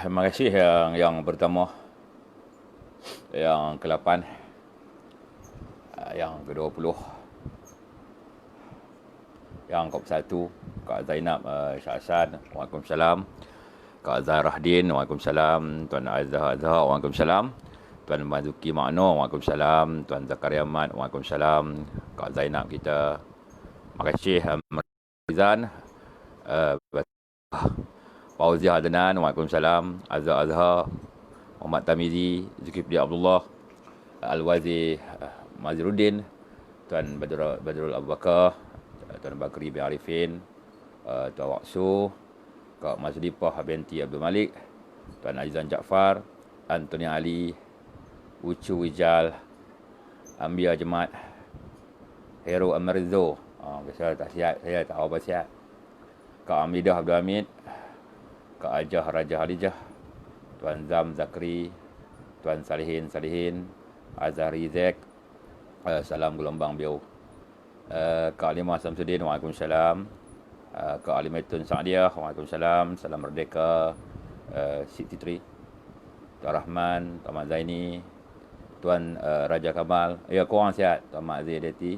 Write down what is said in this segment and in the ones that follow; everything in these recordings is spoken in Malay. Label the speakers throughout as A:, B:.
A: Terima kasih yang pertama, yang ke-8, yang ke-20, yang ke-1, Kak Zainab Syahsan, Waalaikumsalam. Kak Zahrahdin, Waalaikumsalam. Tuan Azhar, Waalaikumsalam. Tuan Mazuki Makno, Waalaikumsalam. Tuan Zakaria Ahmad, Waalaikumsalam. Kak Zainab kita, terima kasih. Rizan, Fauzi Adnan, Waalaikumsalam. Azhar, Muhammad Tamizi, Zulkifli Abdullah, Al-Wazi Maziruddin, Tuan Badrul Abu Bakar, Tuan Bakri bin Arifin, Tuan Waksu, Kak Mazlipah binti Abdul Malik, Tuan Azizan Jaafar, Antoni Ali, Ucu Wijal, Ambia Jemaat, Hero Amarzo, biasa tak sihat, saya tak apa sihat. Kak Amidah Abdul Hamid, Kak Ajah Raja Halijah, Tuan Zam Zakri, Tuan Salihin, Azhari Zek, salam gelombang biau. Kak Alimah Samsudin, Waalaikumsalam. Kak Alimatun Sa'diah, Waalaikumsalam. Salam Merdeka, Siti Tri, Tuan Rahman, Tuan Mak Zaini, Tuan Raja Kamal. Ya, korang sihat. Tuan Mak Zaidati,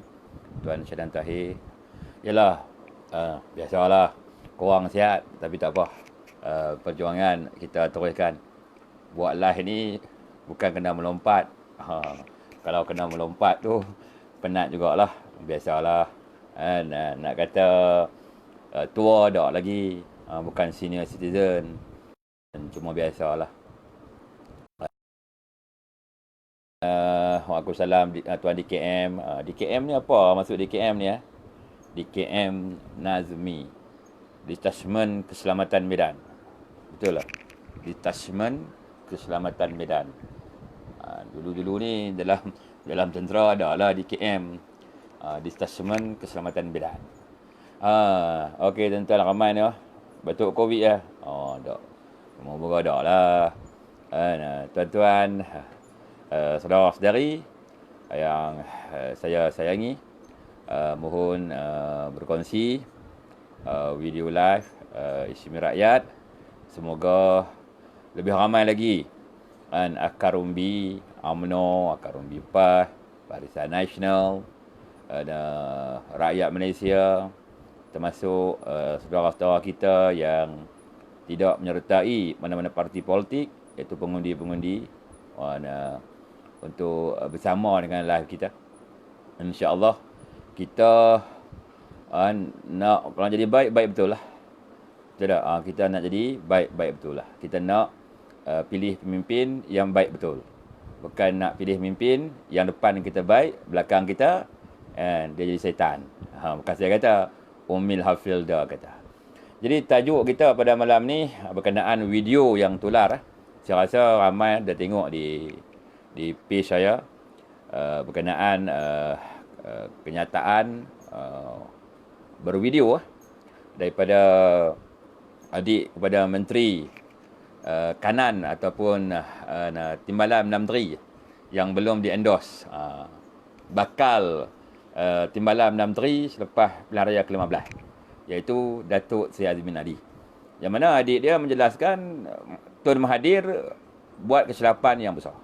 A: Tuan Syadan Tahir. Yalah, biasalah. Korang sihat, tapi tak apa. Perjuangan kita teruskan. Buat live ni bukan kena melompat. Kalau kena melompat tu penat jugalah. Biasalah. Nak kata tua dah lagi. Bukan senior citizen. Cuma biasalah. Waalaikumsalam Tuan DKM. DKM ni apa maksud DKM ni? DKM Nazmi, Detachment Keselamatan Medan. Betul lah. Detachment Keselamatan Medan. Dulu-dulu ni dalam tentera ada lah DKM, Detachment Keselamatan Medan. Okey tuan-tuan ramai ni batuk Covid lah. Tak. Semoga ada lah. Tuan-tuan, saudara-saudari yang saya sayangi, mohon berkongsi video live Istimewa Rakyat. Semoga lebih ramai lagi Akar Umbi UMNO, Akar Umbi PAS, Barisan Nasional, rakyat Malaysia, termasuk saudara-saudara kita yang tidak menyertai mana-mana parti politik, iaitu pengundi-pengundi, untuk bersama dengan live kita. InsyaAllah kita nak, kalau jadi baik betul lah. Betul tak? Kita nak jadi baik betul lah. Kita nak pilih pemimpin yang baik betul. Bukan nak pilih pemimpin yang depan kita baik, belakang kita dia jadi syaitan. Bukan saya kata, Umil Hafilda kata. Jadi tajuk kita pada malam ni berkenaan video yang tular. Saya rasa ramai dah tengok di page saya, berkenaan kenyataan bervideo daripada adik kepada menteri kanan ataupun timbalan menteri yang belum di-endorse bakal timbalan menteri selepas pilihan raya ke-15, iaitu Datuk Seri Azmin Ali. Yang mana adik dia menjelaskan Tun Mahathir buat kesilapan yang besar.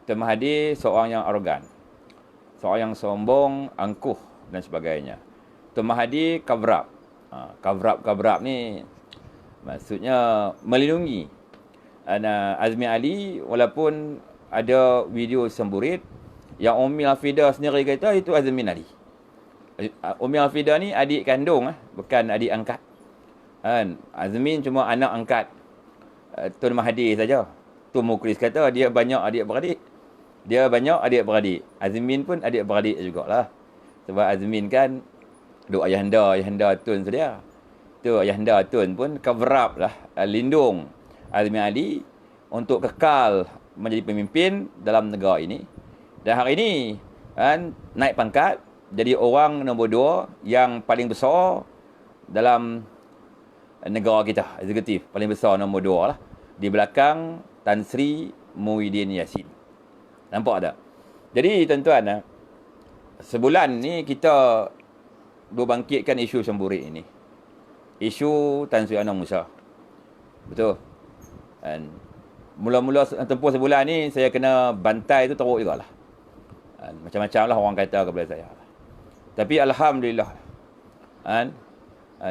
A: Tun Mahathir seorang yang arogan, seorang yang sombong, angkuh dan sebagainya. Tun Mahathir cover up ni maksudnya melindungi Azmin Ali, walaupun ada video semburit yang Umi Hafidah sendiri kata itu Azmin Ali. Umi Hafidah ni adik kandung, bukan adik angkat. Azmin cuma anak angkat Tun Mahathir saja. Tun Mukhlis kata dia banyak adik-beradik. Azmin pun adik-beradik jugalah. Sebab Azmin kan duk ayahanda Tun sedia. Tu ayahanda Tun pun cover up lah, lindung Azmin Ali untuk kekal menjadi pemimpin dalam negara ini. Dan hari ini naik pangkat jadi orang nombor 2 yang paling besar dalam negara kita, eksekutif paling besar nombor 2 lah, di belakang Tan Sri Muhyiddin Yassin. Nampak tak? Jadi tuan-tuan, sebulan ni kita berbangkitkan isu Semburit ini, isu Tan Sri Anwar Musa. Betul. Dan mula-mula tempoh sebulan ni saya kena bantai tu teruk jugalah. Macam-macam lah orang kata kepada saya. Tapi alhamdulillah,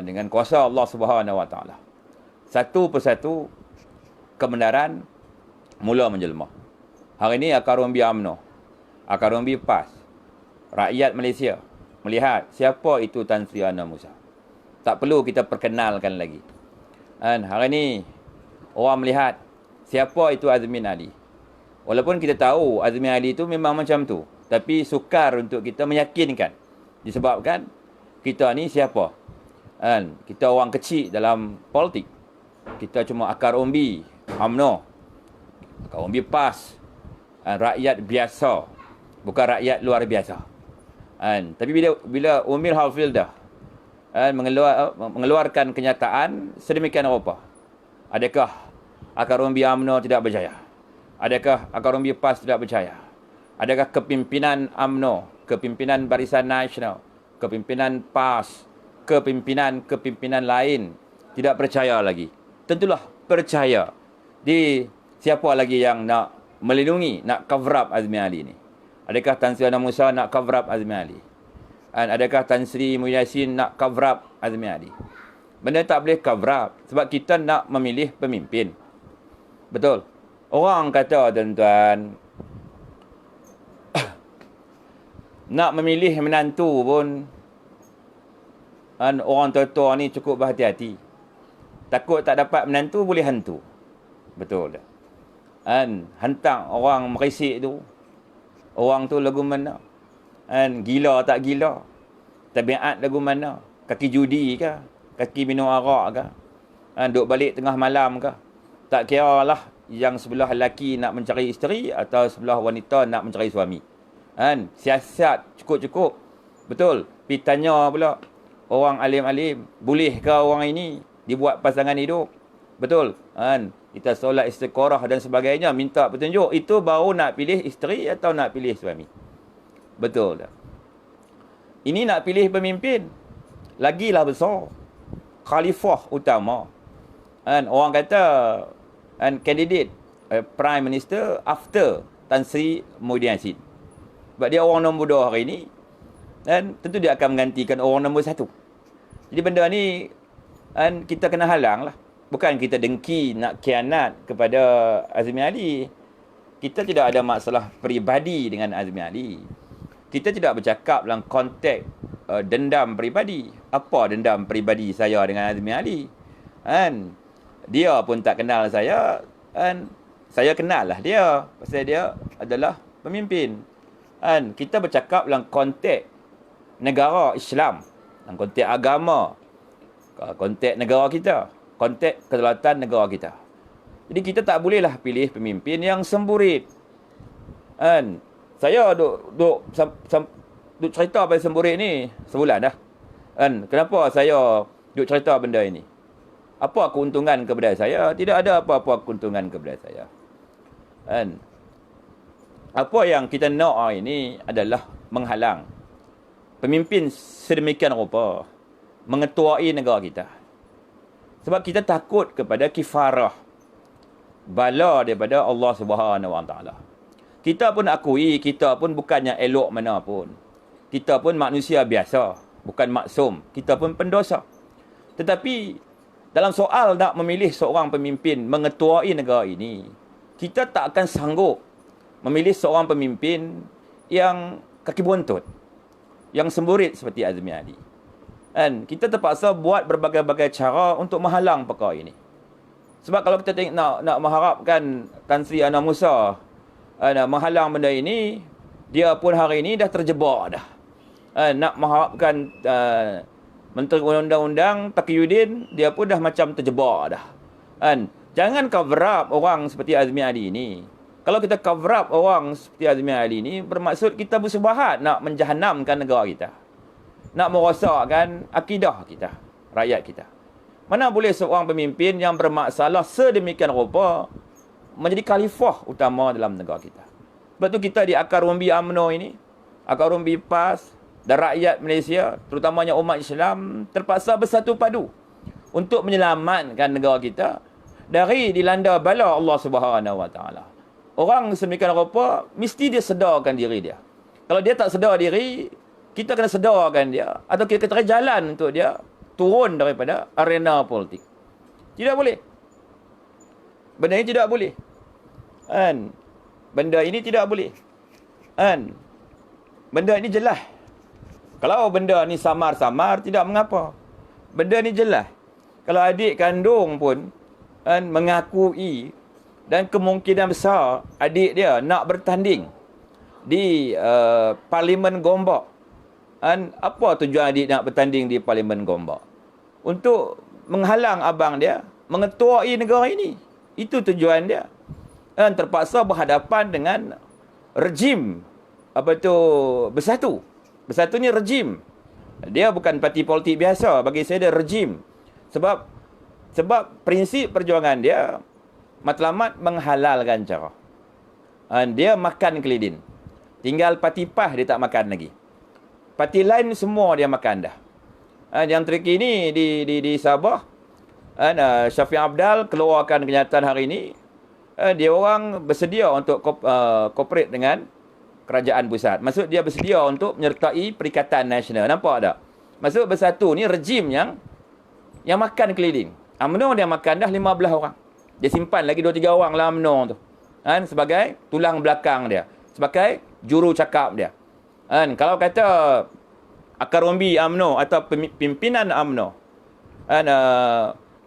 A: dengan kuasa Allah Subhanahu Wa Taala, satu persatu kebenaran mula menjelma. Hari ini akar umbi UMNO, akar umbi PAS, rakyat Malaysia melihat siapa itu Tan Sri Anwar Musa. Tak perlu kita perkenalkan lagi. Hari ini orang melihat siapa itu Azmin Ali. Walaupun kita tahu Azmin Ali itu memang macam tu, tapi sukar untuk kita meyakinkan. Disebabkan kita ni siapa? Kita orang kecil dalam politik. Kita cuma akar umbi UMNO, akar umbi PAS, rakyat biasa, bukan rakyat luar biasa. Tapi bila Umir Hafil dah mengeluarkan kenyataan sedemikian rupa, adakah akar umbi UMNO tidak berjaya? Adakah akar umbi PAS tidak berjaya? Adakah kepimpinan UMNO, kepimpinan Barisan Nasional, kepimpinan PAS, kepimpinan lain tidak percaya lagi? Tentulah percaya. Di siapa lagi yang nak melindungi, nak cover up Azmin Ali ni? Adakah Tan Sri Anwar Musa nak cover up Azmin Ali? Adakah Tan Sri Muhyiddin Yassin nak cover up Azmin Ali? Benda tak boleh cover up sebab kita nak memilih pemimpin. Betul. Orang kata tuan-tuan, nak memilih menantu pun orang tua-tua ni cukup berhati-hati. Takut tak dapat menantu boleh hantu. Betul tak? Hantang orang merisik tu, orang tu lagu mana? Gila tak gila? Tabiat lagu mana? Kaki judi ke? Kaki minum arak ke? Duduk balik tengah malam ke? Tak kira lah yang sebelah lelaki nak mencari isteri atau sebelah wanita nak mencari suami. Siasat cukup-cukup. Betul. Pergi tanya pula orang alim-alim, bolehkah orang ini dibuat pasangan hidup? Betul. Kita solat istiqarah dan sebagainya, minta petunjuk. Itu baru nak pilih isteri atau nak pilih suami. Betul tak? Ini nak pilih pemimpin, lagilah besar. Khalifah utama. Orang kata candidate Prime Minister after Tan Sri Muhyiddin Yassin. Sebab dia orang nombor 2 hari ini, dan tentu dia akan menggantikan orang nombor 1. Jadi benda ni kita kena halang lah. Bukan kita dengki nak khianat kepada Azmin Ali. Kita tidak ada masalah peribadi dengan Azmin Ali. Kita tidak bercakap dalam konteks dendam peribadi. Apa dendam peribadi saya dengan Azmin Ali? Dia pun tak kenal saya. Saya kenal lah dia. Pasal dia adalah pemimpin. Kita bercakap dalam konteks negara Islam, dalam konteks agama, konteks negara kita, konteks kedaulatan negara kita. Jadi kita tak bolehlah pilih pemimpin yang semburit. Saya duk cerita pasal semburit ni sebulan dah. Kenapa saya duk cerita benda ini? Apa keuntungan kepada saya? Tidak ada apa-apa keuntungan kepada saya. Apa yang kita nak hari ini adalah menghalang pemimpin sedemikian rupa mengetuai negara kita. Sebab kita takut kepada kifarah, bala daripada Allah Subhanahu Wa Taala. Kita pun akui, kita pun bukannya elok mana pun. Kita pun manusia biasa, bukan maksum. Kita pun pendosa. Tetapi dalam soal nak memilih seorang pemimpin mengetuai negara ini, kita tak akan sanggup memilih seorang pemimpin yang kaki buntut, yang semburit seperti Azmin Ali. Kita terpaksa buat berbagai-bagai cara untuk menghalang perkara ini. Sebab kalau kita nak mengharapkan Tan Sri Anwar Musa menghalang benda ini, dia pun hari ini dah terjebak dah. Nak mengharapkan Menteri Undang-Undang Taqiyuddin, dia pun dah macam terjebak dah. Jangan cover up orang seperti Azmin Ali ini. Kalau kita cover up orang seperti Azmin Ali ni, bermaksud kita bersebahat nak menjahanamkan negara kita. Nak merosakkan akidah kita, rakyat kita. Mana boleh seorang pemimpin yang bermasalah sedemikian rupa menjadi khalifah utama dalam negara kita. Sebab tu kita di akar umbi UMNO ini, akar umbi PAS dan rakyat Malaysia, terutamanya umat Islam, terpaksa bersatu padu untuk menyelamatkan negara kita dari dilanda bala Allah Subhanahu Wa Taala. Orang sedemikian rupa mesti dia sedarkan diri dia. Kalau dia tak sedar diri, kita kena sedarkan dia atau kita cari jalan untuk dia turun daripada arena politik. Tidak boleh. Benda ini tidak boleh. Kan? Benda ini tidak boleh. Kan? Benda ini jelas. Kalau benda ni samar-samar, tidak mengapa. Benda ni jelas. Kalau adik kandung pun kan, mengakui dan kemungkinan besar adik dia nak bertanding di Parlimen Gombak. Kan, apa tujuan adik nak bertanding di Parlimen Gombak? Untuk menghalang abang dia mengetuai negara ini. Itu tujuan dia. Dan terpaksa berhadapan dengan rejim bersatu. Bersatu ni rejim. Dia bukan parti politik biasa. Bagi saya dia rejim. Sebab prinsip perjuangan dia matlamat menghalalkan cara. Dan dia makan kelidin. Tinggal parti PAS dia tak makan lagi. Parti lain semua dia makan dah. Yang terkini di Sabah, Syafiq Abdal keluarkan kenyataan hari ini, dia orang bersedia untuk cooperate dengan kerajaan pusat. Maksud dia bersedia untuk menyertai Perikatan Nasional. Nampak tak? Maksud bersatu ni rejim yang makan keliling. UMNO dia makan dah 15 orang. Dia simpan lagi 2-3 orang lah UMNO tu. Sebagai tulang belakang dia. Sebagai juru cakap dia. Kalau kata akar umbi UMNO atau pimpinan UMNO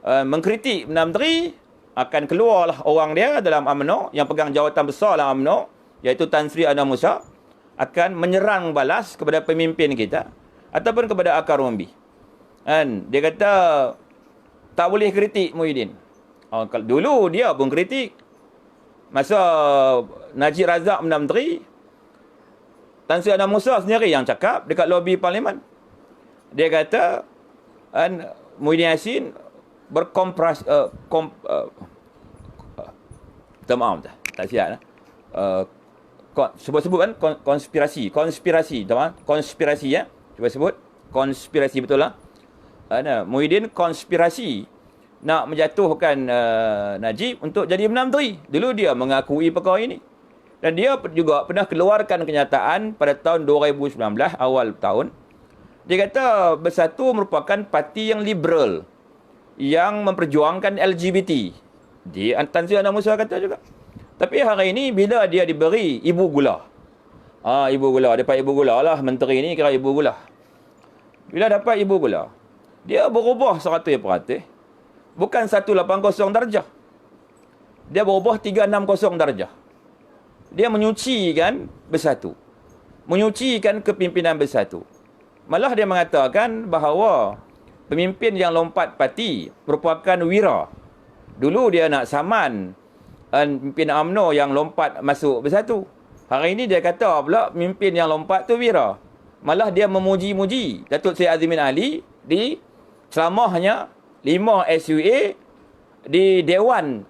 A: mengkritik Perdana Menteri, akan keluarlah orang dia dalam UMNO yang pegang jawatan besar dalam UMNO, iaitu Tan Sri Anwar Musa, akan menyerang balas kepada pemimpin kita ataupun kepada akar umbi. Dia kata tak boleh kritik Muhyiddin. Dulu dia pun kritik. Masa Najib Razak Perdana Menteri, Tan Sri Anwar Musa sendiri yang cakap dekat lobi parlimen. Dia kata Muhyiddin Yassin tak siap lah. Sebut kan konspirasi ya. Cuba sebut konspirasi betul lah. Muhyiddin konspirasi nak menjatuhkan Najib untuk jadi Perdana Menteri. Dulu dia mengakui perkara ini. Dan dia juga pernah keluarkan kenyataan pada tahun 2019, awal tahun. Dia kata Bersatu merupakan parti yang liberal, yang memperjuangkan LGBT. Tan Sri Anwar Musa kata juga. Tapi hari ini bila dia diberi ibu gula. Ibu gula. Dapat ibu gula lah. Menteri ni kira ibu gula. Bila dapat ibu gula, dia berubah 100%. Bukan 180 darjah. Dia berubah 360 darjah. Dia menyucikan Bersatu. Menyucikan kepimpinan Bersatu. Malah dia mengatakan bahawa pemimpin yang lompat parti merupakan wira. Dulu dia nak saman pemimpin UMNO yang lompat masuk Bersatu. Hari ini dia kata pula pemimpin yang lompat tu wira. Malah dia memuji-muji Datuk Seri Azmin Ali di ceramahnya 5 SUA di Dewan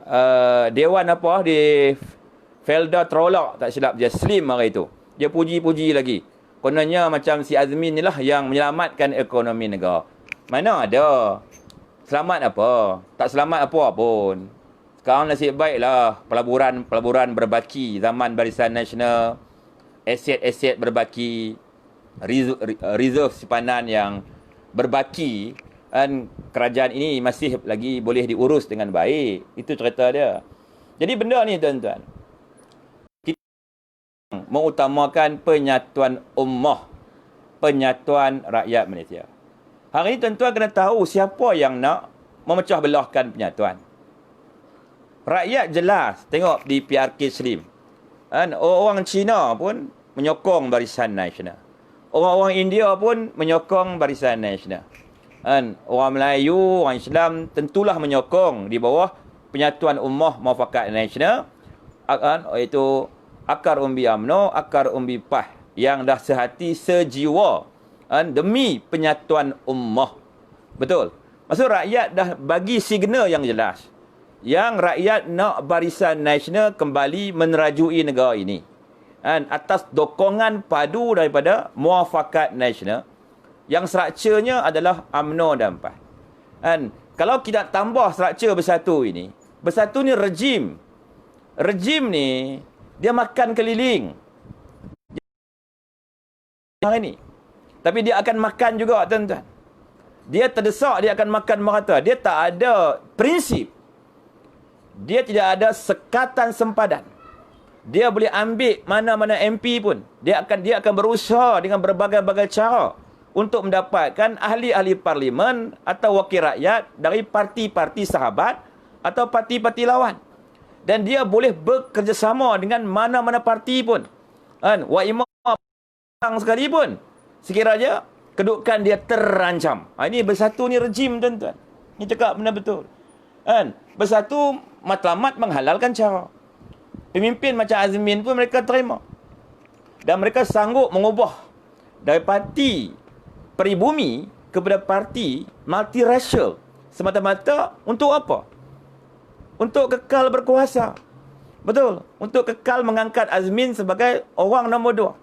A: di Felda Trolak, tak silap dia Slim hari itu. Dia puji-puji lagi. Kononnya macam si Azmin ni lah yang menyelamatkan ekonomi negara. Mana ada. Selamat apa? Tak selamat apa pun. Sekarang nasib baiklah pelaburan berbaki zaman Barisan Nasional, aset-aset berbaki, reserve simpanan yang berbaki, dan kerajaan ini masih lagi boleh diurus dengan baik. Itu cerita dia. Jadi benda ni tuan-tuan, mengutamakan penyatuan ummah, penyatuan rakyat Malaysia. Hari ini tuan-tuan kena tahu siapa yang nak memecah belahkan penyatuan. Rakyat jelas tengok di PRK Slim. Orang Cina pun menyokong Barisan Nasional. Orang-orang India pun menyokong Barisan Nasional. Orang Melayu, orang Islam tentulah menyokong di bawah penyatuan ummah muafakat nasional iaitu akar umbi UMNO, akar umbi PAH yang dah sehati sejiwa demi penyatuan ummah. Betul. Maksud rakyat dah bagi signal yang jelas. Yang rakyat nak Barisan Nasional kembali menerajui negara ini. Atas dokongan padu daripada Muafakat Nasional yang strukturnya adalah UMNO dan PAH. Kalau kita tambah struktur bersatu ini, bersatu ni rejim. Rejim ni dia makan keliling. Hari ini. Tapi dia akan makan juga, tuan-tuan. Dia terdesak, dia akan makan merata. Dia tak ada prinsip. Dia tidak ada sekatan sempadan. Dia boleh ambil mana-mana MP pun. Dia akan berusaha dengan berbagai-bagai cara untuk mendapatkan ahli-ahli parlimen atau wakil rakyat dari parti-parti sahabat atau parti-parti lawan. Dan dia boleh bekerjasama dengan mana-mana parti pun. Wa imam sekalipun. Sekiranya kedudukan dia terancam. Ini bersatu ni rejim, tuan-tuan. Ini cakap benar betul. Bersatu matlamat menghalalkan cara. Pemimpin macam Azmin pun mereka terima. Dan mereka sanggup mengubah dari parti peribumi kepada parti multiracial. Semata-mata untuk apa? Untuk kekal berkuasa. Betul. Untuk kekal mengangkat Azmin sebagai orang nombor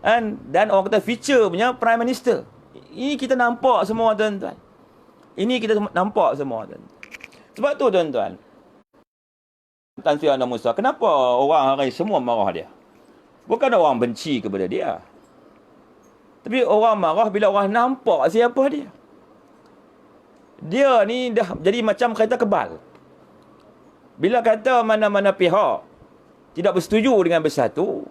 A: 2. Dan orang kata future punya Prime Minister. Ini kita nampak semua, tuan-tuan. Ini kita nampak semua, tuan-tuan. Sebab tu, tuan-tuan, Tan Sri Anwar Musa, kenapa orang hari semua marah dia? Bukan orang benci kepada dia. Tapi orang marah bila orang nampak siapa dia. Dia ni dah jadi macam kereta kebal. Bila kata mana-mana pihak tidak bersetuju dengan bersatu,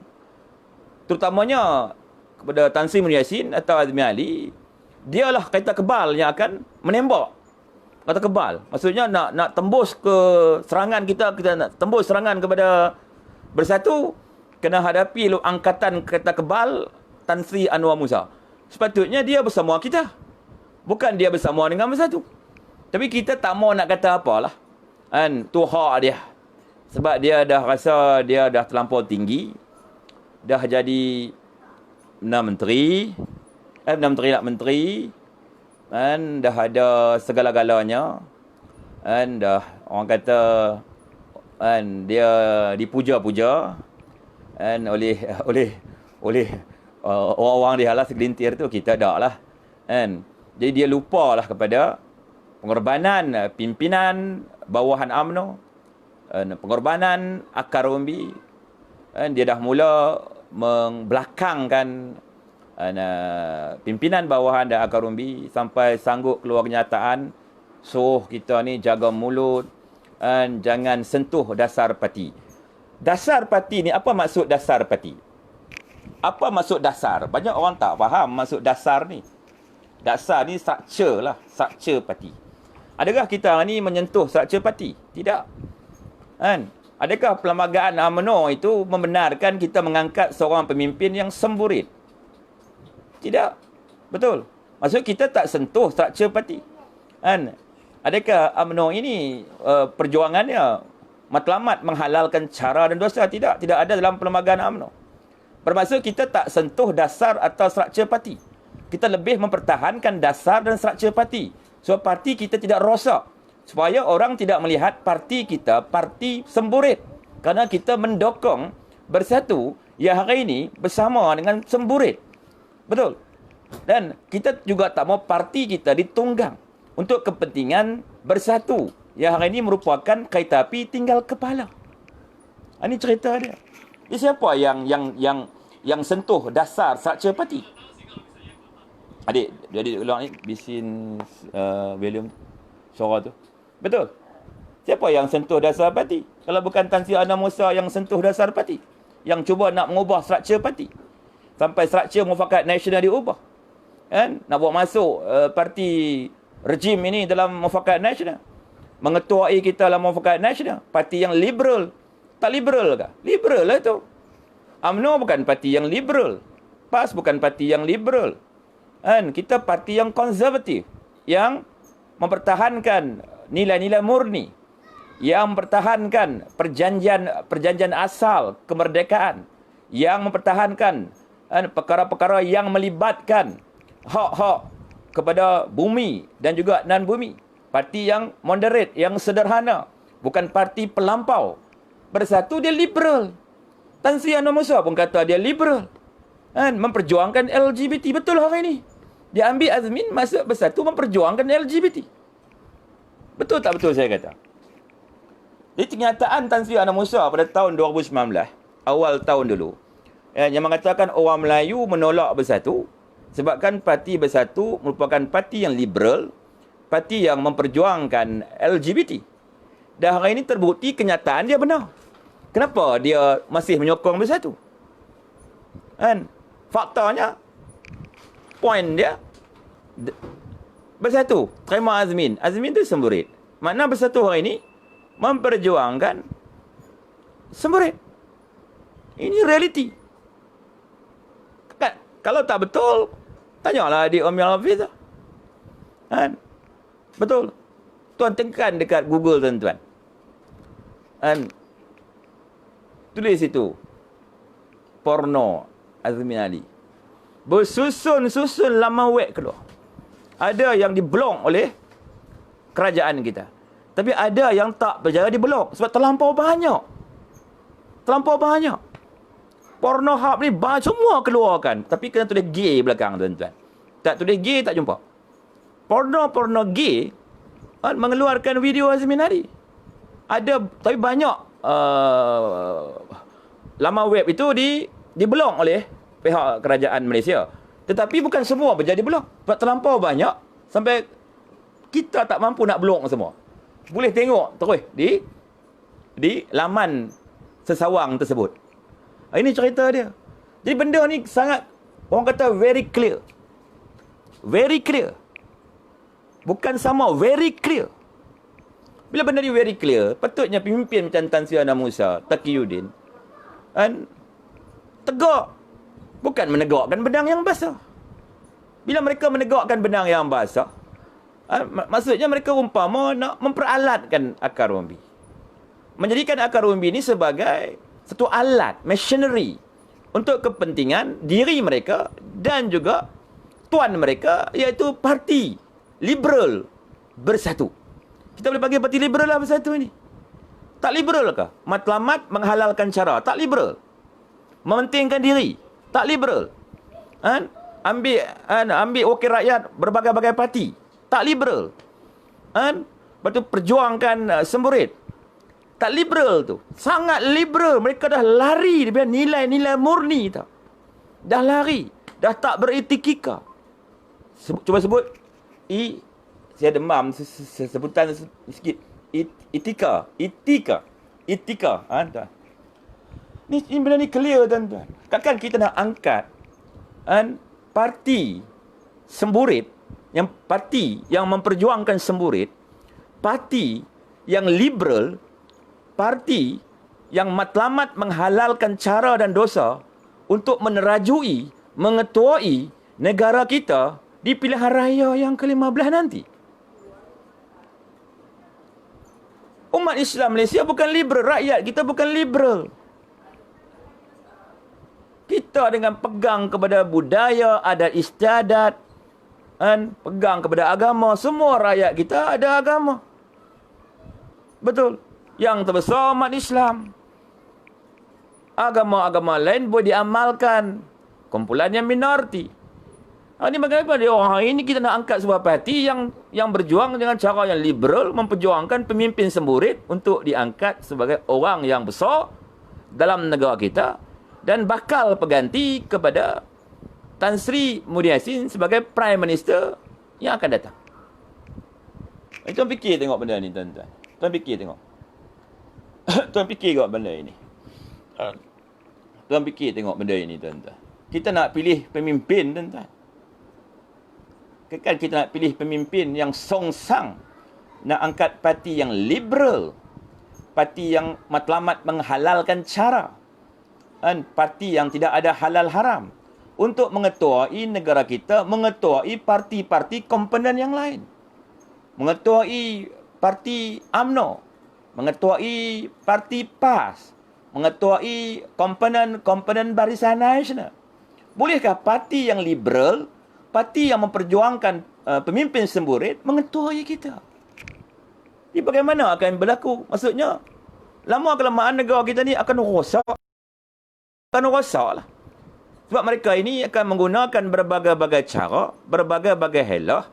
A: terutamanya kepada Tan Sri Muhyiddin Yassin atau Azmi Ali, dialah kereta kebal yang akan menembak. Kereta kebal. Maksudnya nak tembus ke serangan kita nak tembus serangan kepada bersatu, kena hadapi angkatan kereta kebal Tan Sri Anwar Musa. Sepatutnya dia bersama kita. Bukan dia bersama dengan bersatu. Tapi kita tak mau nak kata apalah. Tu hak dia. Sebab dia dah rasa dia dah terlampau tinggi. Dah jadi menteri. Dah ada segala-galanya. Dah orang kata dia dipuja-puja oleh orang-orang dia lah segelintir tu, kita tak lah. Jadi dia lupalah kepada pengorbanan pimpinan bawahan UMNO, pengorbanan akar umbi. Dia dah mula membelakangkan pimpinan bawahan dan akar umbi sampai sanggup keluar kenyataan, suruh kita ni jaga mulut, jangan sentuh dasar parti. Dasar parti ni, apa maksud dasar parti? Apa maksud dasar? Banyak orang tak faham maksud dasar ni. Dasar ni structure lah, structure parti. Adakah kita ni menyentuh structure parti? Tidak. Adakah perlembagaan UMNO itu membenarkan kita mengangkat seorang pemimpin yang semburit? Tidak. Betul. Maksud kita tak sentuh struktur parti. Adakah UMNO ini perjuangannya matlamat menghalalkan cara dan dosa? Tidak. Tidak ada dalam perlembagaan UMNO. Bermaksud kita tak sentuh dasar atau struktur parti. Kita lebih mempertahankan dasar dan struktur parti. So parti kita tidak rosak. Supaya orang tidak melihat parti kita parti semburit. Kerana kita mendokong bersatu yang hari ini bersama dengan semburit. Betul. Dan kita juga tak mau parti kita ditunggang untuk kepentingan bersatu yang hari ini merupakan kereta api tinggal kepala. Ini cerita dia. Siapa yang sentuh dasar struktur parti? Adik ulang ni bisin volume suara tu. Betul. Siapa yang sentuh dasar parti? Kalau bukan Tan Sri Anwar Musa yang sentuh dasar parti, yang cuba nak mengubah struktur parti. Sampai struktur Muafakat Nasional diubah. Nak buat masuk parti rejim ini dalam Muafakat Nasional. Mengetuai kita dalam Muafakat Nasional. Parti yang liberal. Tak liberal ke? Liberal lah tu. UMNO bukan parti yang liberal. PAS bukan parti yang liberal. Kita parti yang konservatif. Yang mempertahankan nilai-nilai murni. yang mempertahankan perjanjian asal kemerdekaan, yang mempertahankan perkara-perkara yang melibatkan hak-hak kepada bumi dan juga non-bumi. Parti yang moderate, yang sederhana, bukan parti pelampau. Bersatu dia liberal. Tan Sri Anwar Musa pun kata dia liberal. Memperjuangkan LGBT. Betul hari ini. Dia ambil azmin masuk Bersatu memperjuangkan LGBT. Betul tak betul saya kata? Jadi kenyataan Tan Sri Anwar Musa pada tahun 2019, awal tahun dulu, yang mengatakan orang Melayu menolak Bersatu sebabkan parti Bersatu merupakan parti yang liberal, parti yang memperjuangkan LGBT. Dan hari ini terbukti kenyataan dia benar. Kenapa dia masih menyokong Bersatu? Faktanya, poin dia, Bersatu terima azmin. Azmin itu semburit. Makna Bersatu hari ini memperjuangkan semburit. Ini realiti. Kalau tak betul, tanyalah di Om Yal Hafiz. Betul. Tuan tekan dekat Google, tuan-tuan. Tulis situ. Porno Azmin Ali. Bersusun-susun laman web keluar. Ada yang diblok oleh kerajaan kita. Tapi ada yang tak berjaya diblok. Sebab terlampau banyak. Terlampau banyak. Pornhub ni semua keluarkan. Tapi kena tulis gay belakang, tuan-tuan. Tak tulis gay, tak jumpa. Porno gay mengeluarkan video Azmin Ali. Ada, tapi banyak laman web itu diblok oleh pihak kerajaan Malaysia. Tetapi bukan semua berjadi blok. Sebab terlampau banyak sampai kita tak mampu nak blok semua. Boleh tengok terus di laman sesawang tersebut. Ini cerita dia. Jadi benda ni sangat, orang kata very clear. Very clear. Bukan sama, very clear. Bila benda ni very clear, patutnya pemimpin macam Tan Sri Anwar Musa, Taqiyuddin, tegak. Bukan menegakkan benang yang basah. Bila mereka menegakkan benang yang basah, maksudnya mereka umpama nak memperalatkan akar umbi. Menjadikan akar umbi ini sebagai satu alat, machinery untuk kepentingan diri mereka dan juga tuan mereka, iaitu parti liberal Bersatu. Kita boleh panggil parti liberal lah Bersatu ni. Tak liberal kah? Matlamat menghalalkan cara. Tak liberal. Mementingkan diri. Tak liberal. Ambil wakil rakyat berbagai-bagai parti. Tak liberal. Lepas tu perjuangkan semburit. Tak liberal tu. Sangat liberal. Mereka dah lari dari nilai-nilai murni tau. Dah lari. Dah tak beretika. Cuba sebut. Saya demam sebutan sikit. Etika. Ni benda ni clear, tuan-tuan. Takkan kita nak angkat parti semburit, parti yang memperjuangkan semburit, parti yang liberal, parti yang matlamat menghalalkan cara dan dosa untuk menerajui, mengetuai negara kita di pilihan raya yang ke-15 nanti. Umat Islam Malaysia bukan liberal, rakyat kita bukan liberal. Kita dengan pegang kepada budaya, adat istiadat, pegang kepada agama. Semua rakyat kita ada agama. Betul. Yang terbesar umat Islam. Agama-agama lain boleh diamalkan. Kumpulannya minoriti. Ini bagaimana dia orang hari ini kita nak angkat sebuah parti yang berjuang dengan cara yang liberal, memperjuangkan pemimpin semburit untuk diangkat sebagai orang yang besar dalam negara kita dan bakal pengganti kepada Tan Sri Muhyiddin Yassin sebagai Prime Minister yang akan datang. Tuan fikir tengok benda ni, tuan-tuan. Tuan fikir tengok. Tuan fikir tengok benda ini. Tuan fikir tengok benda ini, tuan-tuan. Kita nak pilih pemimpin, tuan-tuan. Kan kita nak pilih pemimpin yang songsang, nak angkat parti yang liberal, parti yang matlamat menghalalkan cara, parti yang tidak ada halal haram, untuk mengetuai negara kita, mengetuai parti-parti komponen yang lain, mengetuai parti UMNO,
B: mengetuai parti PAS, mengetuai komponen Barisan Nasional. Bolehkah parti yang liberal, parti yang memperjuangkan pemimpin semburit mengetuai kita? Jadi bagaimana akan berlaku? Maksudnya, lama kelamaan negara kita ni akan rosak. Akan rosak lah. Sebab mereka ini akan menggunakan berbagai-bagai cara, berbagai-bagai helah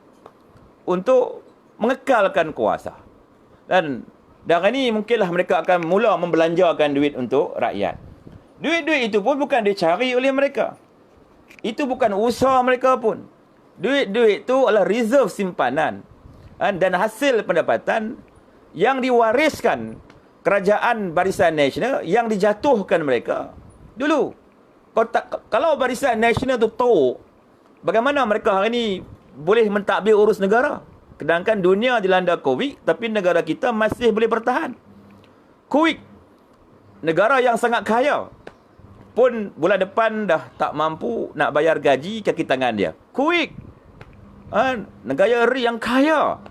B: untuk mengekalkan kuasa. Dan dari ini mungkinlah mereka akan mula membelanjakan duit untuk rakyat. Duit-duit itu pun bukan dicari oleh mereka. Itu bukan usaha mereka pun. Duit-duit itu adalah reserve simpanan dan hasil pendapatan yang diwariskan kerajaan Barisan Nasional yang dijatuhkan mereka dulu. Kalau Barisan Nasional itu tahu bagaimana mereka hari ini boleh mentadbir urus negara, sedangkan dunia dilanda Covid, tapi negara kita masih boleh bertahan. Kuwait, negara yang sangat kaya, pun bulan depan dah tak mampu nak bayar gaji kaki tangan dia. Kuwait, negara yang kaya,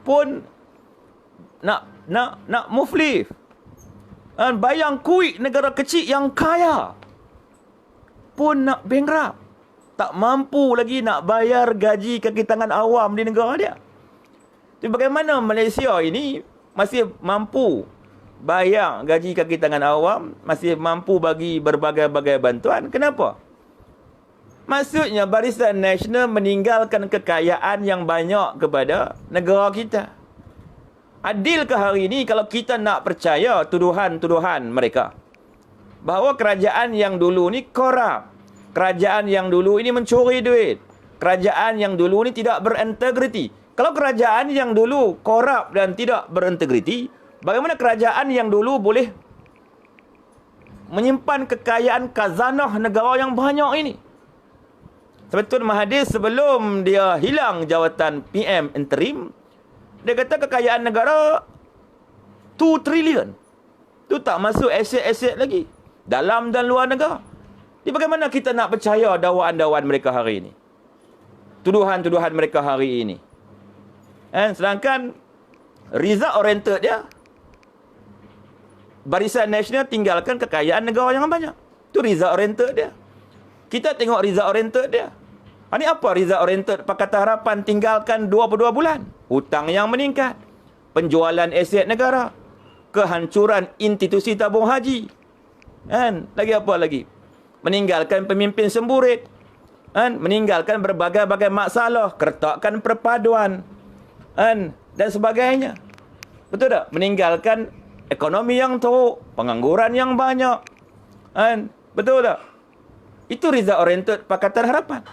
B: pun nak muflif. Bayang Kuwait, negara kecil yang kaya, pun nak bankrupt. Tak mampu lagi nak bayar gaji kaki tangan awam di negara dia. Jadi bagaimana Malaysia ini masih mampu bayar gaji kaki tangan awam, masih mampu bagi berbagai-bagai bantuan? Kenapa? Maksudnya Barisan Nasional meninggalkan kekayaan yang banyak kepada negara kita. Adilkah hari ini kalau kita nak percaya tuduhan-tuduhan mereka bahawa kerajaan yang dulu ni korup, kerajaan yang dulu ini mencuri duit, kerajaan yang dulu ni tidak berintegriti? Kalau kerajaan yang dulu korup dan tidak berintegriti, bagaimana kerajaan yang dulu boleh menyimpan kekayaan khazanah negara yang banyak ini? Sebetulnya Mahathir sebelum dia hilang jawatan PM interim, dia kata kekayaan negara 2 trilion. Itu tak masuk aset-aset lagi, dalam dan luar negara. Jadi bagaimana kita nak percaya dakwaan-dakwaan mereka hari ini? Tuduhan-tuduhan mereka hari ini. Sedangkan result oriented dia, Barisan Nasional tinggalkan kekayaan negara yang banyak. Itu result oriented dia. Kita tengok result oriented dia. Ini apa result oriented Pakatan Harapan tinggalkan 22 bulan? Hutang yang meningkat, penjualan aset negara, kehancuran institusi tabung haji. Lagi apa lagi? Meninggalkan pemimpin semburit. Meninggalkan berbagai-bagai masalah, keretakan perpaduan, dan sebagainya. Betul tak? Meninggalkan ekonomi yang teruk, pengangguran yang banyak. Betul tak? Itu result oriented Pakatan Harapan.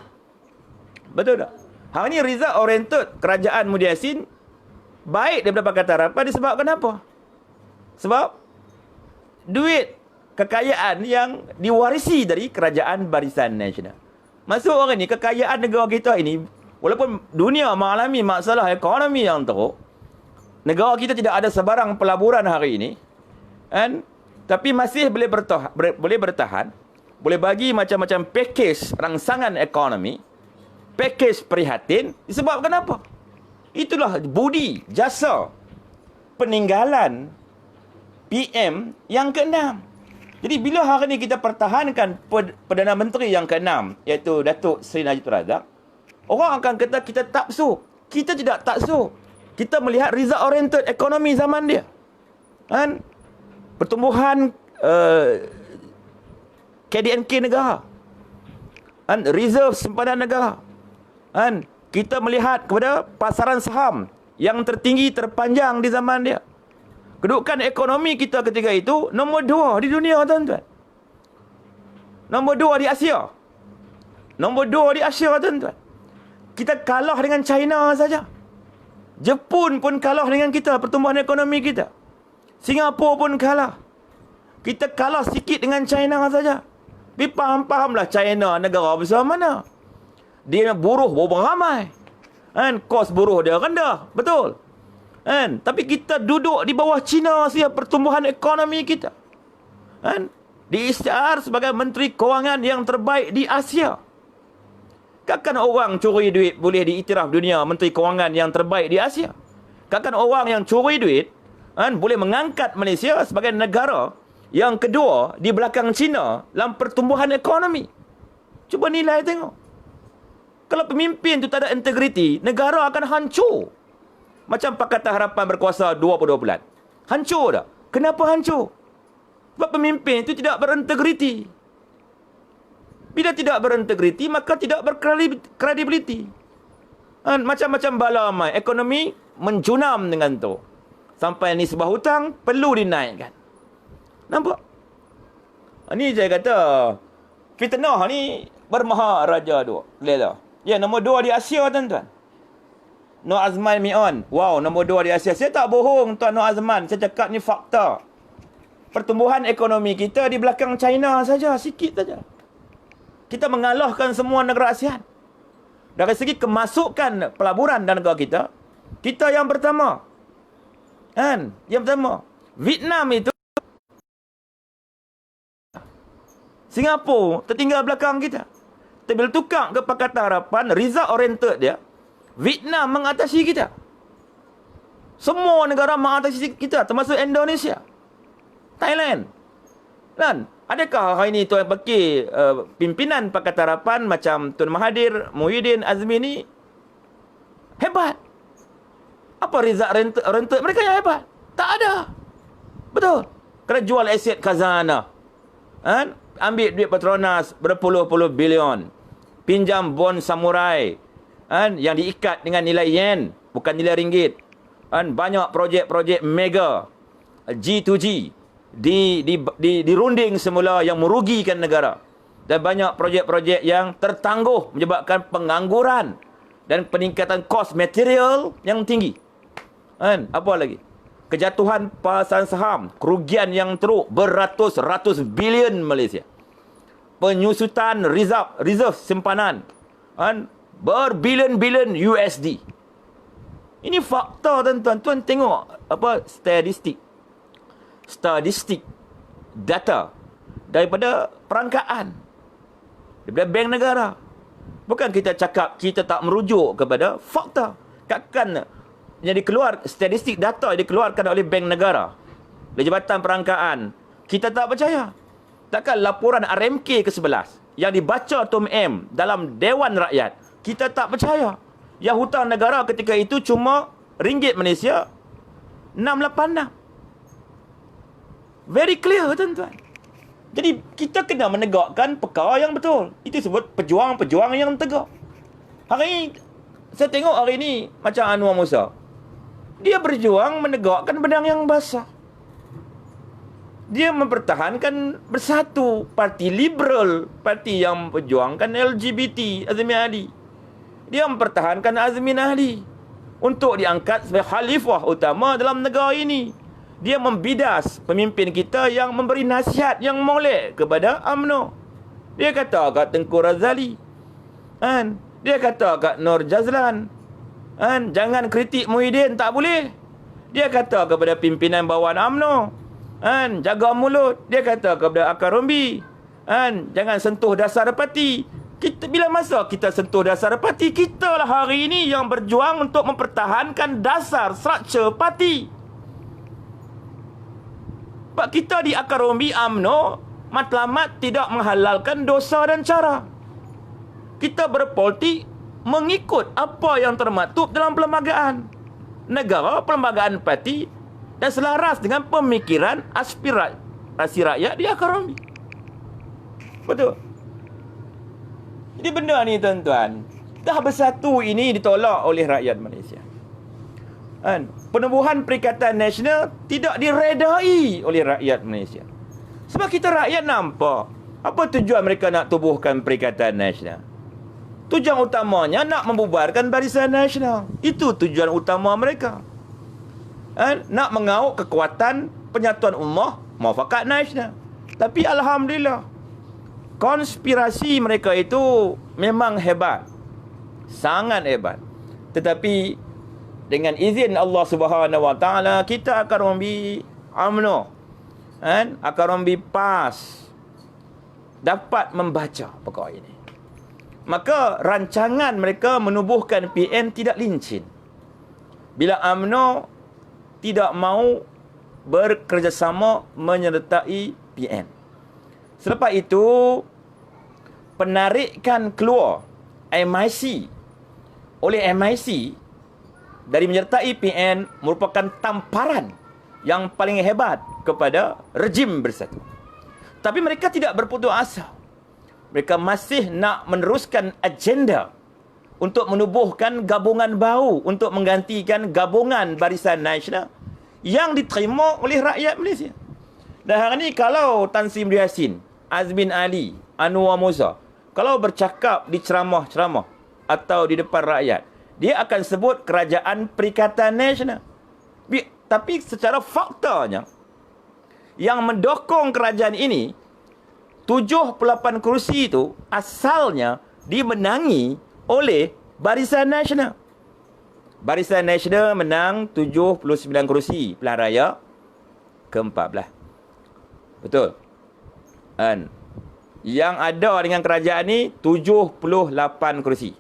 B: Betul tak? Hari ini result oriented kerajaan Muhyiddin Yassin baik daripada Pakatan Harapan disebabkan apa? Sebab duit kekayaan yang diwarisi dari kerajaan Barisan Nasional. Maksud orang ni, kekayaan negara kita ini, walaupun dunia mengalami masalah ekonomi yang teruk, negara kita tidak ada sebarang pelaburan hari ini, tapi masih boleh bertahan, boleh bagi macam-macam pakej rangsangan ekonomi, pakej prihatin. Disebabkan apa? Itulah budi, jasa, peninggalan PM yang ke-6. Jadi bila hari ini kita pertahankan Perdana Menteri yang ke-6, iaitu Datuk Seri Najib Razak, orang akan kata kita taksub. Kita tidak taksub. Kita melihat result oriented ekonomi zaman dia. Pertumbuhan KDNK negara. Reserve simpanan negara. Kita melihat kepada pasaran saham yang tertinggi, terpanjang di zaman dia. Kedudukan ekonomi kita ketika itu nombor 2 di dunia, tuan-tuan. Nombor 2 di Asia. Nombor 2 di Asia, tuan-tuan. Kita kalah dengan China saja. Jepun pun kalah dengan kita, pertumbuhan ekonomi kita. Singapura pun kalah. Kita kalah sikit dengan China saja. Tapi faham-fahamlah China negara besar mana. Dia buruh berapa ramai. Kos buruh dia rendah. Betul. Tapi kita duduk di bawah China saja pertumbuhan ekonomi kita. Diisytiar sebagai Menteri Kewangan yang terbaik di Asia. Takkan orang curi duit boleh diiktiraf dunia Menteri Kewangan yang terbaik di Asia? Takkan orang yang curi duit boleh mengangkat Malaysia sebagai negara yang kedua di belakang China dalam pertumbuhan ekonomi. Cuba nilai tengok. Kalau pemimpin tu tak ada integriti, negara akan hancur. Macam Pakatan Harapan berkuasa 22 bulan. Hancur dah. Kenapa hancur? Sebab pemimpin itu tidak berintegriti. Bila tidak berintegriti, maka tidak berkredibiliti. Macam-macam bala mai. Ekonomi menjunam dengan tu. Sampai nisbah hutang perlu dinaikkan. Nampak? Ini saya kata, fitnah ni bermaharaja dua. Lihat. Ya, nombor 2 di Asia, tuan-tuan. Nur Azman Mi'on. Wow, nombor 2 di Asia. Saya tak bohong, Tuan Nur Azman. Saya cakap ni fakta. Pertumbuhan ekonomi kita di belakang China saja, sikit saja. Kita mengalahkan semua negara ASEAN. Dari segi kemasukan pelaburan dan negara kita, kita yang pertama. Yang pertama. Vietnam itu, Singapura tertinggal belakang kita. Tapi bila tukar ke Pakatan Harapan, result oriented dia, Vietnam mengatasi kita. Semua negara mengatasi kita, termasuk Indonesia, Thailand. Dan adakah hari ini Tuan Pakir, pimpinan Pakatan Harapan macam Tun Mahathir, Muhyiddin, Azmi ni hebat? Apa result oriented mereka yang hebat? Tak ada. Betul. Kena jual aset khazanah. Ambil duit Petronas berpuluh-puluh bilion. Pinjam bond samurai. Yang diikat dengan nilai yen, bukan nilai ringgit. Banyak projek-projek mega G2G dirunding semula yang merugikan negara. Dan banyak projek-projek yang tertangguh menyebabkan pengangguran dan peningkatan kos material yang tinggi. Apa lagi? Kejatuhan pasaran saham, kerugian yang teruk beratus-ratus bilion Malaysia. Penyusutan reserve simpanan berbilion-bilion USD. Ini fakta, tuan-tuan. Tuan tengok statistik data daripada perangkaan, daripada bank negara. Bukan kita cakap kita tak merujuk kepada fakta. Takkan yang dikeluar statistik data yang dikeluarkan oleh bank negara, oleh Jabatan Perangkaan, kita tak percaya. Takkan laporan RMK ke-11 yang dibaca Tom M dalam Dewan Rakyat, kita tak percaya. Yang hutang negara ketika itu cuma ringgit Malaysia 686. Very clear, tuan-tuan. Jadi kita kena menegakkan perkara yang betul. Itu sebut pejuang-pejuang yang tegak. Hari ini saya tengok hari ini macam Anwar Musa. Dia berjuang menegakkan benang yang basah. Dia mempertahankan bersatu parti liberal, parti yang perjuangkan LGBT, Azmin Ali. Dia mempertahankan Azmin Ali untuk diangkat sebagai khalifah utama dalam negara ini. Dia membidas pemimpin kita yang memberi nasihat yang molek kepada UMNO. Dia kata kat Tengku Razali, dia kata kat Nur Jazlan, jangan kritik Muhyiddin, tak boleh. Dia kata kepada pimpinan bawahan UMNO, jaga mulut. Dia kata kepada Akar Rombi, jangan sentuh dasar parti. Bila masa kita sentuh dasar parti, kita lah hari ini yang berjuang untuk mempertahankan dasar struktur parti. Sebab kita di Akar Rombi UMNO matlamat tidak menghalalkan dosa dan cara. Kita berpolitik mengikut apa yang termaktub dalam perlembagaan negara, perlembagaan parti, dan selaras dengan pemikiran aspirasi rakyat di Akar Rombi. Betul. Jadi benda ni, tuan-tuan, dah bersatu ini ditolak oleh rakyat Malaysia. Penubuhan Perikatan Nasional tidak diredai oleh rakyat Malaysia. Sebab kita rakyat nampak apa tujuan mereka nak tubuhkan Perikatan Nasional. Tujuan utamanya nak membubarkan Barisan Nasional. Itu tujuan utama mereka. Nak mengauk kekuatan Penyatuan Ummah Muafakat Nasional. Tapi alhamdulillah, konspirasi mereka itu memang hebat. Sangat hebat. Tetapi dengan izin Allah Subhanahu Wa Taala, kita akan Rombi UMNO, Akar Rombi PAS dapat membaca perkara ini. Maka rancangan mereka menubuhkan PN tidak lincin. Bila UMNO tidak mau bekerjasama menyertai PN. Selepas itu, penarikan keluar MIC oleh MIC dari menyertai PN merupakan tamparan yang paling hebat kepada rejim Bersatu. Tapi mereka tidak berputus asa. Mereka masih nak meneruskan agenda untuk menubuhkan gabungan baru untuk menggantikan gabungan Barisan Nasional yang diterima oleh rakyat Malaysia. Dan hari ini kalau Tan Sri Muhyiddin Yassin, Azmin Ali, Anwar Musa, kalau bercakap di ceramah-ceramah atau di depan rakyat, dia akan sebut Kerajaan Perikatan Nasional. Tapi secara faktanya, yang mendokong kerajaan ini, 78 kerusi itu asalnya dimenangi oleh Barisan Nasional. Barisan Nasional menang 79 kerusi pilihan raya ke-14. Betul. Dan yang ada dengan kerajaan ni 78 kerusi.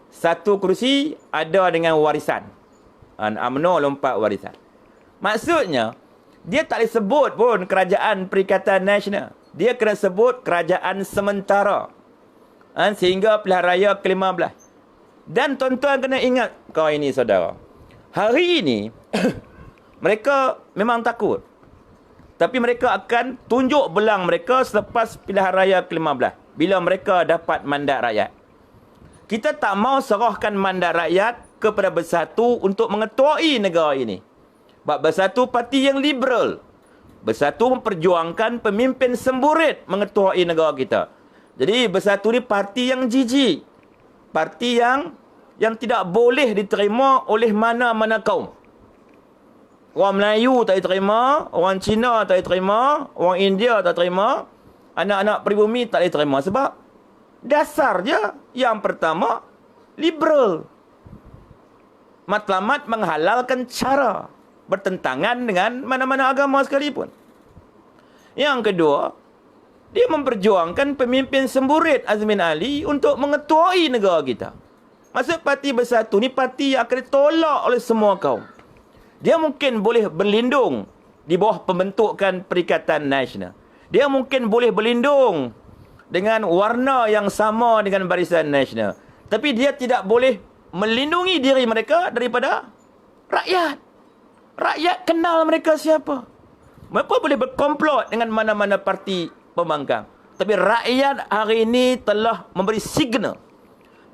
B: Satu kerusi ada dengan warisan. UMNO lompat warisan. Maksudnya, dia tak boleh sebut pun Kerajaan Perikatan Nasional. Dia kena sebut Kerajaan Sementara. Sehingga pilihan raya ke-15. Dan tuan-tuan kena ingat kau ini saudara. Hari ini, mereka memang takut. Tapi mereka akan tunjuk belang mereka selepas pilihan raya ke-15. Bila mereka dapat mandat rakyat. Kita tak mau serahkan mandat rakyat kepada Bersatu untuk mengetuai negara ini. Sebab Bersatu parti yang liberal. Bersatu memperjuangkan pemimpin semburit mengetuai negara kita. Jadi Bersatu ni parti yang jijik. Parti yang tidak boleh diterima oleh mana-mana kaum. Orang Melayu tak diterima, orang Cina tak diterima, orang India tak terima, anak-anak pribumi tak diterima. Sebab dasar je. Yang pertama, liberal. Matlamat menghalalkan cara bertentangan dengan mana-mana agama sekalipun. Yang kedua, dia memperjuangkan pemimpin semburit Azmin Ali untuk mengetuai negara kita. Maksud parti Bersatu ni parti yang akan ditolak oleh semua kaum. Dia mungkin boleh berlindung di bawah pembentukan Perikatan Nasional. Dia mungkin boleh berlindung dengan warna yang sama dengan Barisan Nasional. Tapi dia tidak boleh melindungi diri mereka daripada rakyat. Rakyat kenal mereka siapa. Mereka boleh berkomplot dengan mana-mana parti pembangkang. Tapi rakyat hari ini telah memberi signal,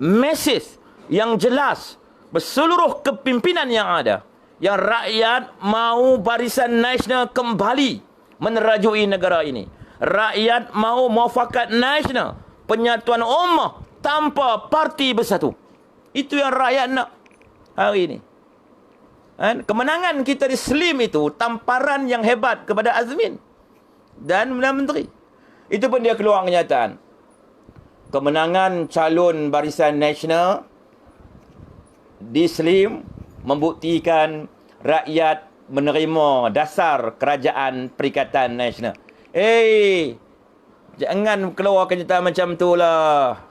B: mesej yang jelas berseluruh kepimpinan yang ada. Yang rakyat mahu Barisan Nasional kembali menerajui negara ini. Rakyat mahu muafakat nasional, penyatuan ummah tanpa parti Bersatu. Itu yang rakyat nak hari ini. Kemenangan kita di Slim itu tamparan yang hebat kepada Azmin dan Perdana Menteri. Itu pun dia keluar kenyataan. Kemenangan calon Barisan Nasional di Slim membuktikan rakyat menerima dasar Kerajaan Perikatan Nasional. Jangan keluar kenyataan macam tu lah.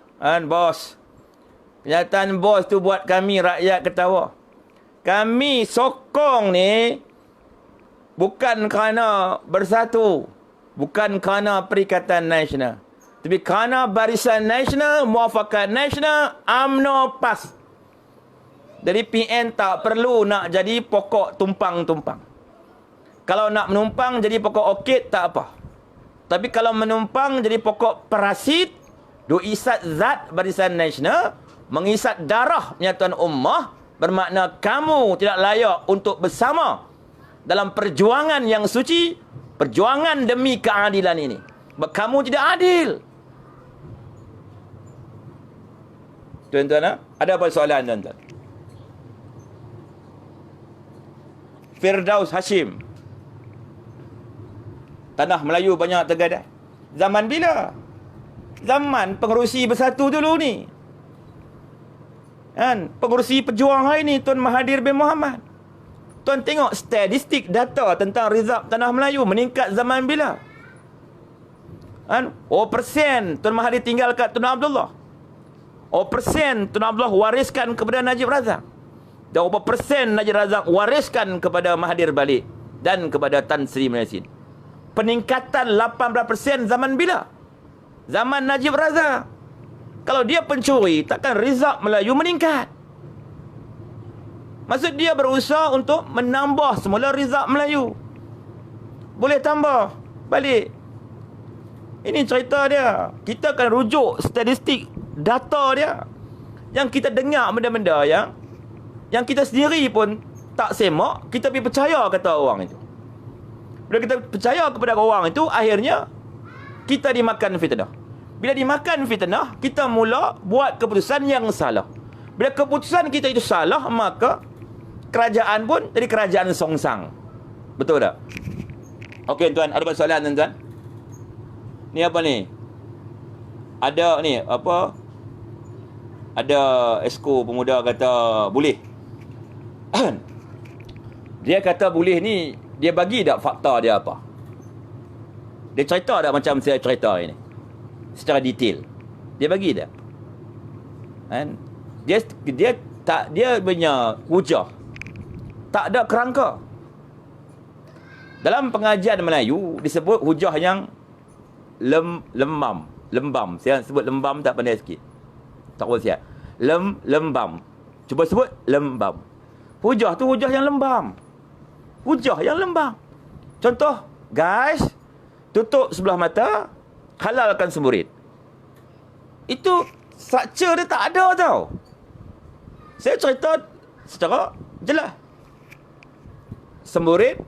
B: Bos. Kenyataan bos tu buat kami rakyat ketawa. Kami sokong ni bukan kerana Bersatu, bukan kerana Perikatan Nasional, tapi kerana Barisan Nasional, Muafakat Nasional, UMNO PAS. Jadi PN tak perlu nak jadi pokok tumpang-tumpang. Kalau nak menumpang jadi pokok orkid tak apa. Tapi kalau menumpang jadi pokok parasit, isat zat Barisan Nasional, mengisat darah penyatuan ummah, bermakna kamu tidak layak untuk bersama dalam perjuangan yang suci, perjuangan demi keadilan ini. Sebab kamu tidak adil. Tuan-tuan, ada apa soalan tuan-tuan? Firdaus Hashim. Tanah Melayu banyak tergadai. Zaman bila? Zaman pengerusi Bersatu dulu ni. Pengerusi pejuang hari ni Tuan Mahathir bin Mohamad. Tuan tengok statistik data tentang rizab Tanah Melayu meningkat zaman bila? Persen Tuan Mahathir tinggal kat Tun Abdullah. Persen Tun Abdullah wariskan kepada Najib Razak. Dan berapa persen Najib Razak wariskan kepada Mahathir balik. dan kepada Tan Sri Malaysia. Peningkatan 18% zaman bila? Zaman Najib Razak. Kalau dia pencuri, takkan result Melayu meningkat. Maksud dia berusaha untuk menambah semula result Melayu. Boleh tambah balik. Ini cerita dia. Kita akan rujuk statistik data dia. Yang kita dengar benda-benda yang kita sendiri pun tak semak, kita pergi percaya kata orang itu. Bila kita percaya kepada orang itu, akhirnya kita dimakan fitnah. Bila dimakan fitnah, kita mula buat keputusan yang salah. Bila keputusan kita itu salah, maka kerajaan pun jadi kerajaan songsang. Betul tak? Okey tuan, ada soalan tuan? Ni apa ni? Ada ni, apa? Ada esko pemuda kata boleh. Dia kata boleh ni, dia bagi tak fakta dia apa? Dia cerita tak macam saya cerita ini? Secara detail. Dia bagi tak? Kan? Dia punya hujah tak ada kerangka. Dalam pengajian Melayu disebut hujah yang lembam. Saya sebut lembam tak pandai sikit. Tak apa siap. Lembam. Cuba sebut lembam. Hujah tu hujah yang lembam. Hujah yang lembam. Contoh, guys, tutup sebelah mata, halalkan semburit. Itu structure dia tak ada tau. Saya cerita secara jelas. Semburit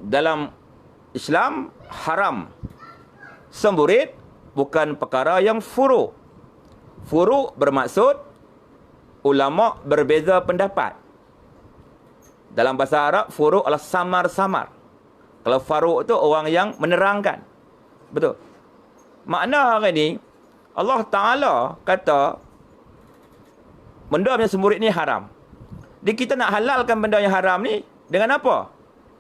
B: dalam Islam haram. Semburit bukan perkara yang furu'. Furu' bermaksud ulama berbeza pendapat. Dalam bahasa Arab, furu' adalah samar-samar. Kalau faru' tu orang yang menerangkan. Betul. Makna hari ni, Allah Ta'ala kata, benda yang semburit ni haram. Jadi kita nak halalkan benda yang haram ni, dengan apa?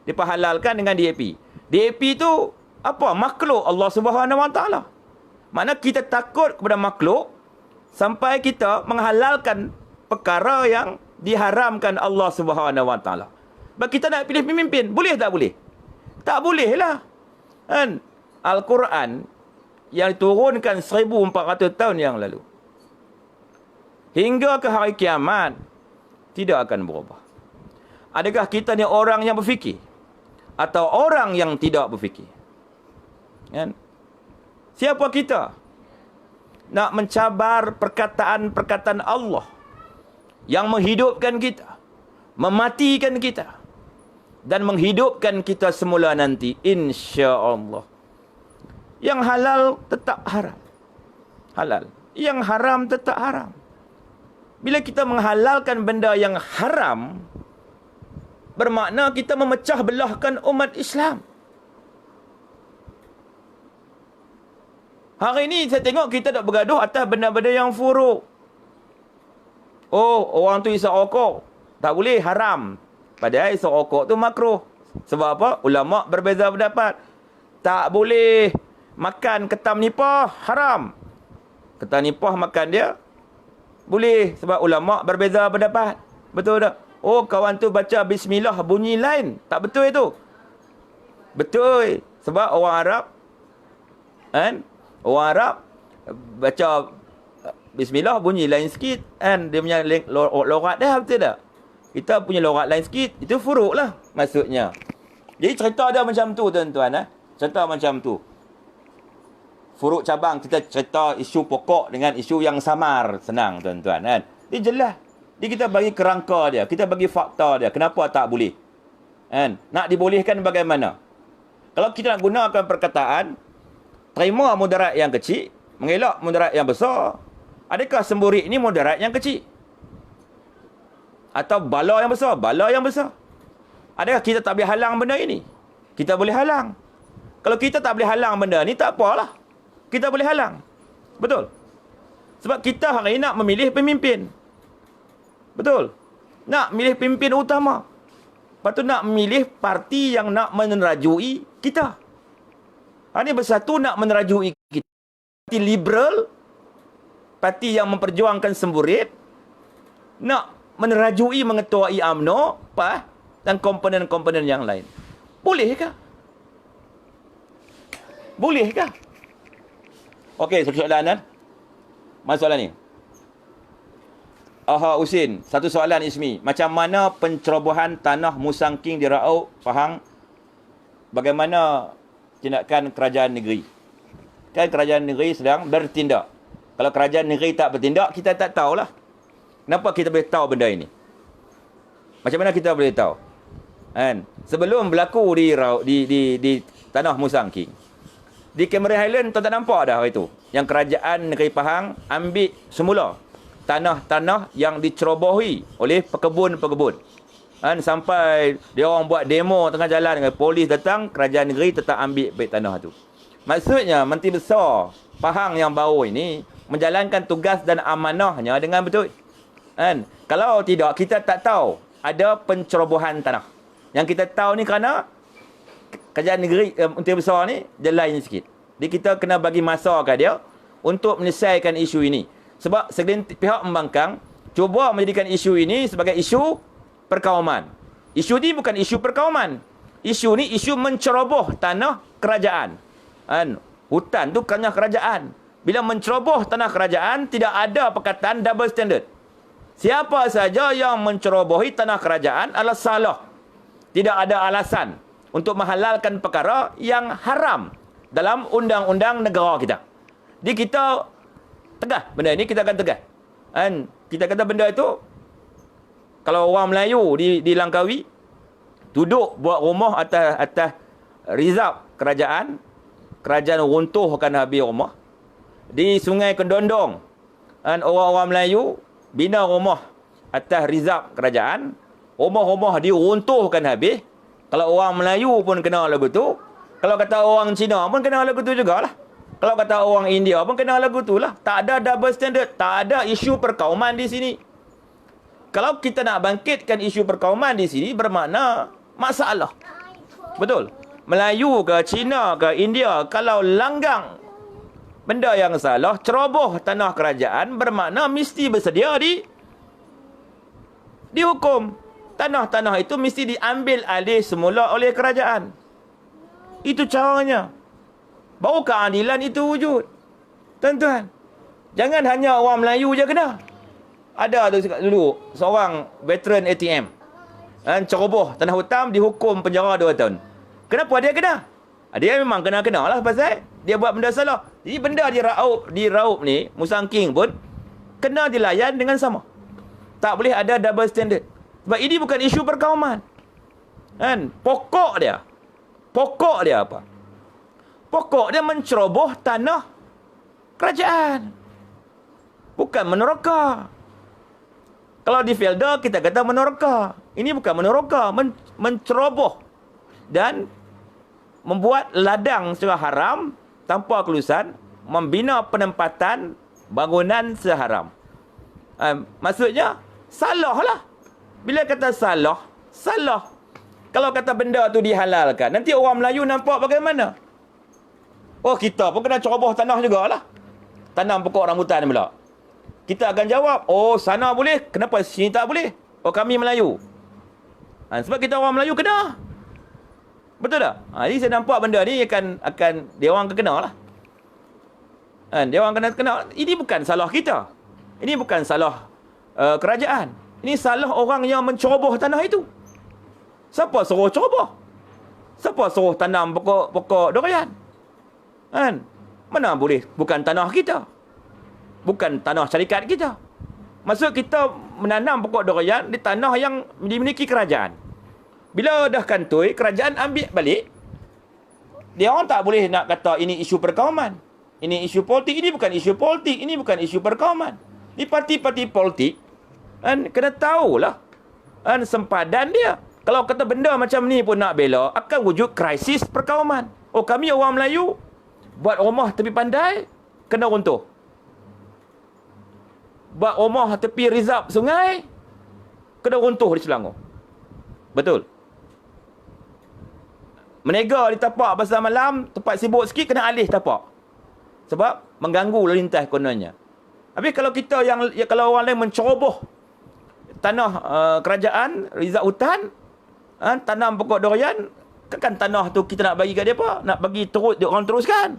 B: Diperhalalkan dengan DAP. DAP tu, apa? Makhluk Allah Subhanahu Wa Ta'ala. Makna kita takut kepada makhluk, sampai kita menghalalkan perkara yang diharamkan Allah Subhanahu Wa Ta'ala. Sebab kita nak pilih pemimpin, boleh tak boleh? Tak boleh lah. Kan? Al-Quran yang diturunkan 1400 tahun yang lalu, hingga ke hari kiamat, tidak akan berubah. Adakah kita ni orang yang berfikir? Atau orang yang tidak berfikir? Kan? Siapa kita? Nak mencabar perkataan-perkataan Allah yang menghidupkan kita, mematikan kita, dan menghidupkan kita semula nanti, insya-Allah. Yang halal tetap haram. Halal. Yang haram tetap haram. Bila kita menghalalkan benda yang haram, bermakna kita memecah belahkan umat Islam. Hari ini saya tengok kita tak bergaduh atas benda-benda yang furuk. Oh, orang tu isap rokok. Tak boleh, haram. Padahal isap rokok tu makruh. Sebab apa? Ulama berbeza pendapat. Tak boleh makan ketam nipah, haram. Ketam nipah makan dia boleh, sebab ulama berbeza pendapat. Betul tak? Oh, kawan tu baca bismillah bunyi lain. Tak betul itu. Betul. Sebab orang Arab, kan? Orang Arab baca bismillah bunyi lain sikit, kan? Dia punya lorat dia, betul tak? Kita punya lorat lain sikit, itu furuk lah maksudnya. Jadi cerita dia macam tu tuan-tuan. Cerita macam tu. Furuk cabang, kita cerita isu pokok dengan isu yang samar. Senang tuan-tuan, kan? Dia jelas. Jadi kita bagi kerangka dia, kita bagi fakta dia. Kenapa tak boleh? Kan? Nak dibolehkan bagaimana? Kalau kita nak gunakan perkataan, terima mudarat yang kecil, mengelak mudarat yang besar. Adakah semburit ini mudarat yang kecil? Atau bala yang besar? Bala yang besar. Adakah kita tak boleh halang benda ini? Kita boleh halang. Kalau kita tak boleh halang benda ni, tak apalah. Kita boleh halang. Betul? Sebab kita hari ini nak memilih pemimpin. Betul? Nak memilih pemimpin utama. Lepas tu nak memilih parti yang nak menerajui kita. Ini bersatu nak menerajui kita. Parti liberal, parti yang memperjuangkan semburit, nak menerajui mengetuai UMNO, dan komponen-komponen yang lain. Bolehkah? Bolehkah? Okey, satu soalan kan? Mana soalan ni? Aha Usin, satu soalan Ismi. Macam mana pencerobohan tanah Musang King di Raub, Pahang? Bagaimana tindakan kerajaan negeri? Kan kerajaan negeri sedang bertindak. Kalau kerajaan negeri tak bertindak, kita tak tahulah. Kenapa kita boleh tahu benda ini? Macam mana kita boleh tahu? Kan? Sebelum berlaku di tanah Musang King, di Cameron Highland tuan tak nampak dah itu. Yang kerajaan negeri Pahang ambil semula tanah-tanah yang dicerobohi oleh pekebun-pekebun. Kan sampai dia orang buat demo tengah jalan dengan polis datang, kerajaan negeri tetap ambil baik tanah tu. Maksudnya Menteri Besar Pahang yang baru ini menjalankan tugas dan amanahnya dengan betul. Kan? Kalau tidak, kita tak tahu ada pencerobohan tanah. Yang kita tahu ni kerana kerajaan negeri, Menteri Besar ni, dia lain sikit. Jadi kita kena bagi masa kat dia untuk menyelesaikan isu ini. Sebab segelintir pihak membangkang cuba menjadikan isu ini sebagai isu perkauman. Isu ni bukan isu perkauman. Isu ni isu menceroboh tanah kerajaan. Kan? Hutan tu tanah kerajaan. Bila menceroboh tanah kerajaan, tidak ada perkataan double standard. Siapa saja yang mencerobohi tanah kerajaan adalah salah. Tidak ada alasan untuk menghalalkan perkara yang haram dalam undang-undang negara kita. Jadi kita tegah benda ini, kita akan tegah. Kan? Kita kata benda itu, kalau orang Melayu di Langkawi duduk buat rumah atas rizab kerajaan runtuhkan habis rumah. Di Sungai Kendondong, kan, orang-orang Melayu bina rumah atas rizab kerajaan, rumah-rumah diruntuhkan habis. Kalau orang Melayu pun kena lagu tu, kalau kata orang Cina pun kena lagu tu jugalah. Kalau kata orang India pun kena lagu tu lah. Tak ada double standard, tak ada isu perkauman di sini. Kalau kita nak bangkitkan isu perkauman di sini, bermakna masalah. Betul? Melayu ke, Cina ke, India, kalau langgang benda yang salah, ceroboh tanah kerajaan, bermakna mesti bersedia dihukum. Tanah-tanah itu mesti diambil alih semula oleh kerajaan. Itu caranya. Baru keadilan itu wujud. Tuan-tuan, jangan hanya orang Melayu je kena. Ada tu dulu seorang veteran ATM, ceroboh tanah hutam, dihukum penjara 2 tahun. Kenapa dia kena? Dia memang kena lah pasal dia buat benda salah. Jadi benda di Raub ni, Musang King pun kena dilayan dengan sama. Tak boleh ada double standard. Sebab ini bukan isu perkauman. Kan? Pokok dia apa? Pokok dia menceroboh tanah kerajaan. Bukan meneroka. Kalau di Felda kita kata meneroka. Ini bukan meneroka, menceroboh dan membuat ladang secara haram tanpa kelulusan, membina penempatan bangunan seharam. Maksudnya salah lah. Bila kata salah. Kalau kata benda tu dihalalkan, nanti orang Melayu nampak bagaimana? Oh, kita pun kena ceroboh tanah jugalah. Tanam pokok rambutan pula. Kita akan jawab, oh sana boleh, kenapa sini tak boleh? Oh, kami Melayu. Sebab kita orang Melayu kena. Betul tak? Jadi saya nampak benda ni akan dia orang kena lah. Dia orang kena. Ini bukan salah kita. Ini bukan salah kerajaan. Ini salah orang yang menceroboh tanah itu. Siapa suruh ceroboh? Siapa suruh tanam pokok durian? Mana boleh? Bukan tanah kita. Bukan tanah syarikat kita. Maksud kita menanam pokok durian di tanah yang dimiliki kerajaan. Bila dah kantoi, kerajaan ambil balik. Dia orang tak boleh nak kata ini isu perkauman. Ini isu politik. Ini bukan isu politik. Ini bukan isu perkauman. Ini parti-parti politik. Kena tahulah sempadan dia. Kalau kata benda macam ni pun nak bela, akan wujud krisis perkauman. Oh, kami orang Melayu buat rumah tepi pandai, kena runtuh. Buat rumah tepi rizab sungai, kena runtuh di Selangor. Betul. Menega di tapak pasar malam, tempat sibuk sikit, kena alih tapak. Sebab mengganggu lalu lintas kononnya. Habis kalau kita kalau orang lain menceroboh tanah kerajaan, rizab hutan, Tanam pokok durian, kan tanah tu kita nak bagi kat dia apa? Nak bagi terus dia orang teruskan.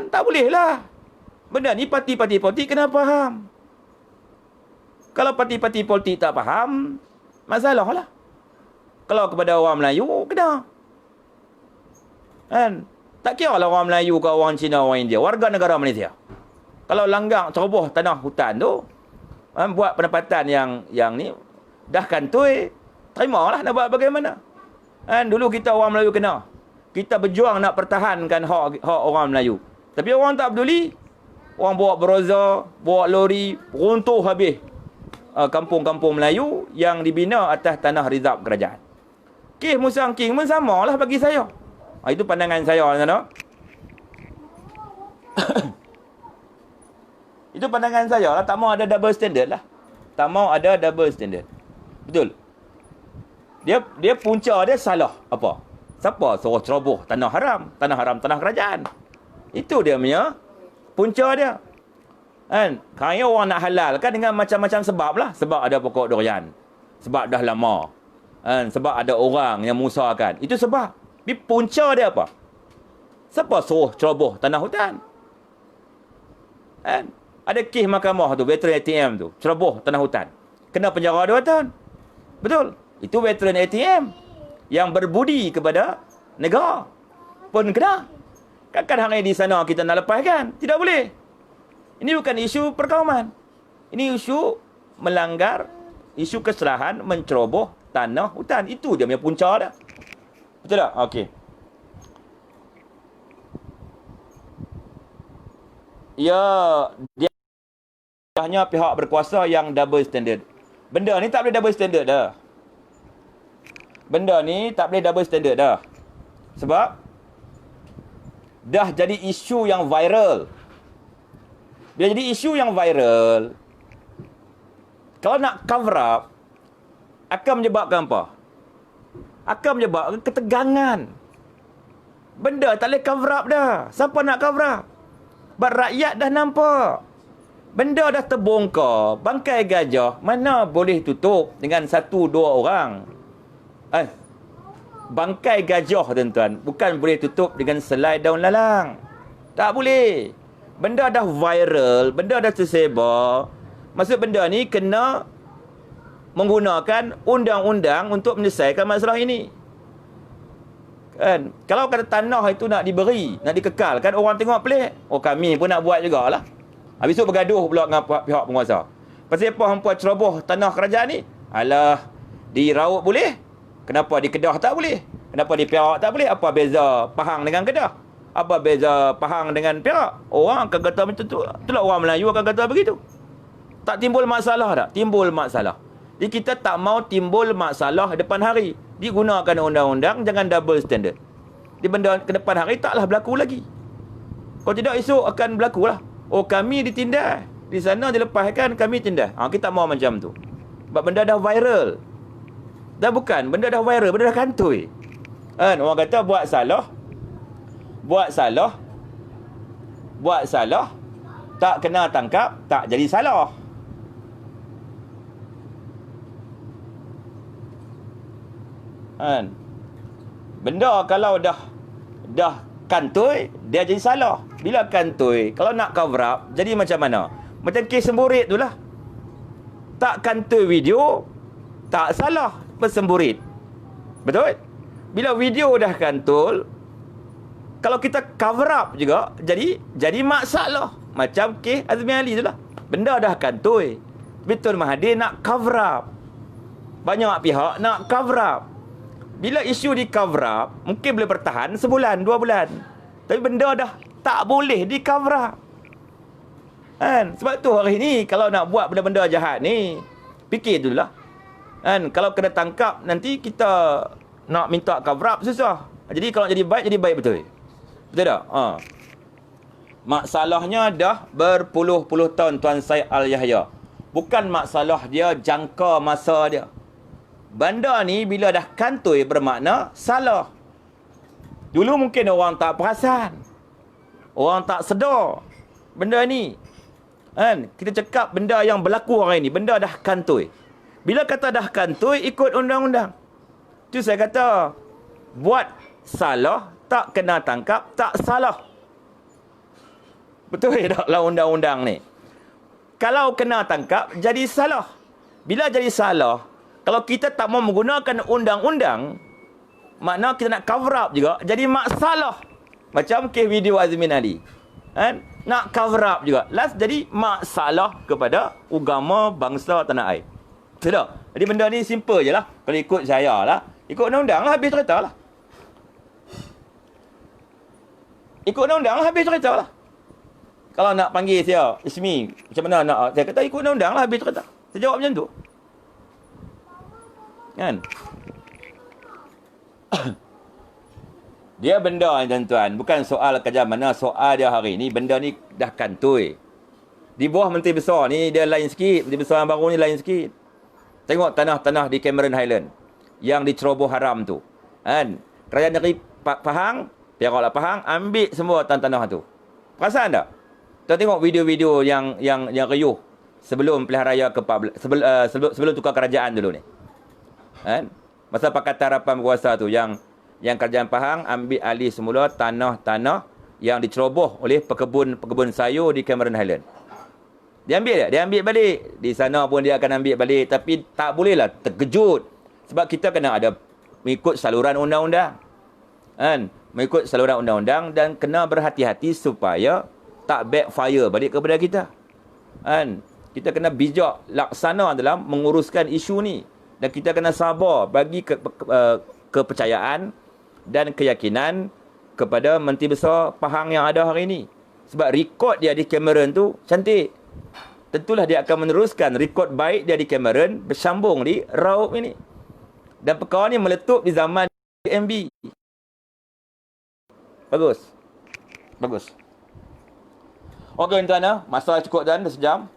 B: Tak boleh lah. Benda ni parti-parti politik kena faham. Kalau parti-parti politik tak faham, masalah lah. Kalau kepada orang Melayu, kena. Tak kira lah orang Melayu ke orang Cina, orang India, warga negara Malaysia. Kalau langgar ceroboh tanah hutan tu, buat pendapatan yang ni, dah kantoi, terimalah nak buat bagaimana. Dulu kita orang Melayu kena. Kita berjuang nak pertahankan hak orang Melayu. Tapi orang tak peduli. Orang bawa beroza, bawa lori, runtuh habis kampung-kampung Melayu yang dibina atas tanah rizab kerajaan. Kes Musang King pun sama lah bagi saya. Itu pandangan saya sana. Itu pandangan saya lah. Tak mau ada double standard lah. Tak mau ada double standard. Betul. Dia punca dia salah. Apa? Siapa suruh ceroboh tanah haram? Tanah haram, tanah kerajaan. Itu dia punya punca dia. Kaya orang nak halalkan dengan macam-macam sebab lah. Sebab ada pokok durian. Sebab dah lama. Sebab ada orang yang musahkan. Itu sebab. Tapi punca dia apa? Siapa suruh ceroboh tanah hutan? Ada kes mahkamah tu, veteran ATM tu, ceroboh tanah hutan. Kena penjara 2 tahun. Betul. Itu veteran ATM yang berbudi kepada negara pun kena. Kan hari di sana kita nak lepaskan? Tidak boleh. Ini bukan isu perkauman. Ini isu melanggar, isu kesalahan menceroboh tanah hutan. Itu dia punya punca dah. Betul tak? Okey. Ya, dia hanya pihak berkuasa yang double standard. Benda ni tak boleh double standard dah. Benda ni tak boleh double standard dah. Sebab dah jadi isu yang viral. Bila jadi isu yang viral, kalau nak cover up, akan menyebabkan apa? Akan menyebabkan ketegangan. Benda tak boleh cover up dah. Siapa nak cover up? Sebab rakyat dah nampak. Benda dah terbongkar. Bangkai gajah mana boleh tutup dengan 1-2 orang? Bangkai gajah, tuan-tuan, bukan boleh tutup dengan selai daun lalang. Tak boleh. Benda dah viral, benda dah tersebar. Maksud benda ni kena menggunakan undang-undang untuk menyelesaikan masalah ini. Kalau kata tanah itu nak diberi, nak dikekalkan, orang tengok pelik. Kami pun nak buat jugalah. Habis tu bergaduh pula dengan pihak penguasa. Pasal apa hampa ceroboh tanah kerajaan ni? Alah, di Raut boleh, kenapa di Kedah tak boleh? Kenapa di Perak tak boleh? Apa beza Pahang dengan Kedah? Apa beza Pahang dengan Perak? Orang akan kata macam tu. Itulah orang Melayu akan kata begitu. Tak timbul masalah tak? Timbul masalah. Jadi kita tak mau timbul masalah depan hari. Digunakan undang-undang, jangan double standard. Di benda ke depan hari taklah berlaku lagi. Kalau tidak esok akan berlaku lah. Kami ditindas. Di sana dilepaskan, kami tindas. Kita tak mau macam tu. Sebab benda dah viral. Dah bukan, benda dah viral, benda dah kantoi. Orang kata buat salah, tak kena tangkap, tak jadi salah. Benda kalau dah kantoi, dia jadi salah. Bila kantoi, kalau nak cover up, jadi macam mana? Macam kes semburit tu lah. Tak kantoi video, tak salah bersemburit. Betul? Bila video dah kantul, kalau kita cover up juga, jadi masalah. Macam kes Azmi Ali tu lah. Benda dah kantoi, Tun Mahathir nak cover up. Banyak pihak nak cover up. Bila isu di cover up, mungkin boleh bertahan sebulan, 2 bulan. Tapi benda dah tak boleh di cover up. Sebab tu hari ni, kalau nak buat benda-benda jahat ni, fikir dulu lah. Kalau kena tangkap, nanti kita nak minta cover up, susah. Jadi kalau jadi baik betul. Betul tak? Masalahnya dah berpuluh-puluh tahun, Tuan Syed Al-Yahya. Bukan masalah dia jangka masa dia. Benda ni bila dah kantoi bermakna salah. Dulu mungkin orang tak perasan, orang tak sedar benda ni. Kita cakap benda yang berlaku hari ni, benda dah kantoi. Bila kata dah kantoi, ikut undang-undang. Tu saya kata, buat salah, tak kena tangkap, tak salah. Betul tak dalam undang-undang ni? Kalau kena tangkap, jadi salah. Bila jadi salah, kalau kita tak mau menggunakan undang-undang, makna kita nak cover up juga, jadi masalah. Macam kes video Azmin Ali. Kan? Nak cover up juga. Last jadi masalah kepada agama bangsa tanah air. Betul tak? Jadi benda ni simple je lah. Kalau ikut saya lah, ikut undang-undang lah, habis cerita lah. Ikut undang-undang lah, habis cerita lah. Kalau nak panggil saya, Ismi, macam mana nak? Saya kata ikut undang-undang lah, habis cerita. Saya jawab macam tu. Kan? Dia benda ni tuan-tuan, bukan soal kerja mana, soal dia hari ni, benda ni dah kantoi. Di bawah Menteri Besar ni, dia lain sikit. Menteri Besar yang baru ni lain sikit. Tengok tanah-tanah di Cameron Highland yang diceroboh haram tu. Kan? Kerajaan negeri Pahang, Perak lah Pahang, ambil semua tanah-tanah tu. Perasan tak? Kita tengok video-video yang riuh sebelum pilihan raya ke-14, sebelum tukar kerajaan dulu ni. Kan? Masa Pakatan Harapan berkuasa tu, yang kerajaan Pahang ambil alih semula tanah-tanah yang diceroboh oleh pekebun sayur di Cameron Highland. Dia ambil tak? Dia ambil balik. Di sana pun dia akan ambil balik. Tapi tak bolehlah terkejut. Sebab kita kena ada mengikut saluran undang-undang. Kan? Mengikut saluran undang-undang dan kena berhati-hati supaya tak backfire balik kepada kita. Kan? Kita kena bijak laksana dalam menguruskan isu ni. Dan kita kena sabar bagi kepercayaan dan keyakinan kepada Menteri Besar Pahang yang ada hari ini. Sebab rekod dia di Cameron tu cantik. Tentulah dia akan meneruskan rekod baik dia di Cameron bersambung di Raub ini. Dan perkara ni meletup di zaman MB. Bagus. Bagus. Okey tuan-tuan, masa cukup dan dah sejam.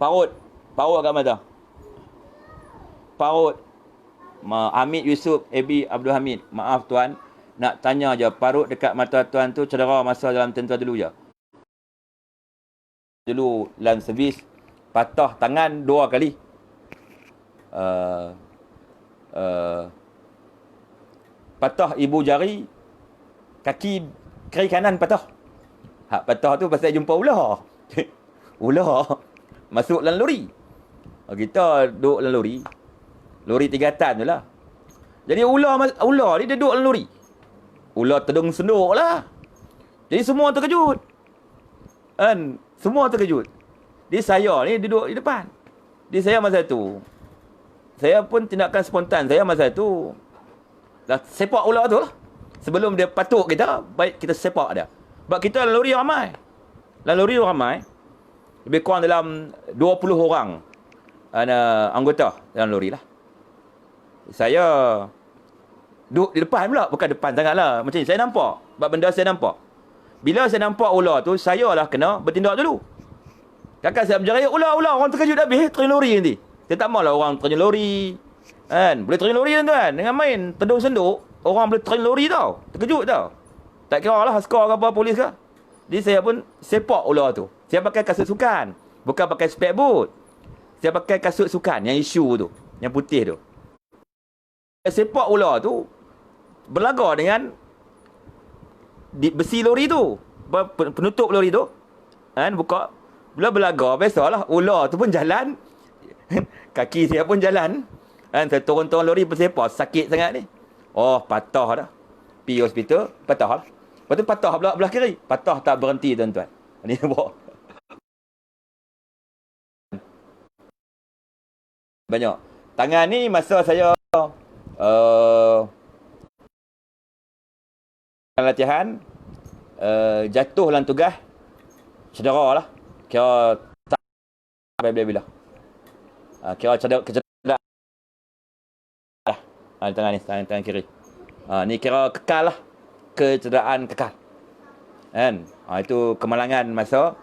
B: Parut kat mata. Parut. Hamid Yusuf AB Abdul Hamid. Maaf tuan, nak tanya je, parut dekat mata tuan tu cedera masa dalam tentera dulu je. Dulu land servis, patah tangan 2 kali. Patah ibu jari, kaki kiri kanan patah. Hak patah tu pasal jumpa ular. Ular masuk dalam lori. Kita duduk dalam lori. Lori 3 tan tu lah. Jadi ular ni dia duduk dalam lori. Ular tedung senduk lah. Jadi semua terkejut. Kan? Semua terkejut. Jadi saya ni duduk di depan. Jadi saya masa tu, saya pun tindakan spontan saya masa tu, dah sepak ular tu lah. Sebelum dia patuk kita, baik kita sepak dia. Sebab kita dalam lori ramai. Dalam lori ramai. Lebih kurang dalam 20 orang anggota dalam lori lah. Saya duduk di depan pula. Bukan depan sangat lah. Macam ni, saya nampak. Sebab benda saya nampak. Bila saya nampak ular tu, saya lah kena bertindak dulu. Kakak saya berjaya, ular, orang terkejut dah habis, terjun lori nanti. Saya tak maulah orang terjun lori. Kan? Boleh terjun lori tuan-tuan. Dengan main tedung senduk, orang boleh terjun lori tau. Terkejut tau. Tak kira lah askar ke apa, polis ke. Jadi saya pun sepak ular tu. Saya pakai kasut sukan. Bukan pakai spek boot. Saya pakai kasut sukan yang isu tu. Yang putih tu. Saya sepak ular tu berlaga dengan besi lori tu. Penutup lori tu. Kan? Buka. Bila berlaga, biasalah. Ular tu pun jalan. Kaki saya pun jalan. Kan? Saya turun-turun lori pun sepak. Sakit sangat ni. Oh, patah dah. Pergi hospital, patah lah. Lepas tu patah belah kiri. Patah tak berhenti tuan-tuan. Ni bawa. Banyak. Tangan ni masa saya latihan, jatuh dalam tugas, cedera lah. Kira tak bila-bila. Kira kecedera. Tangan ni, tangan kiri. Ni kira kekal lah. Kecederaan kekal. Kan? Itu kemalangan masa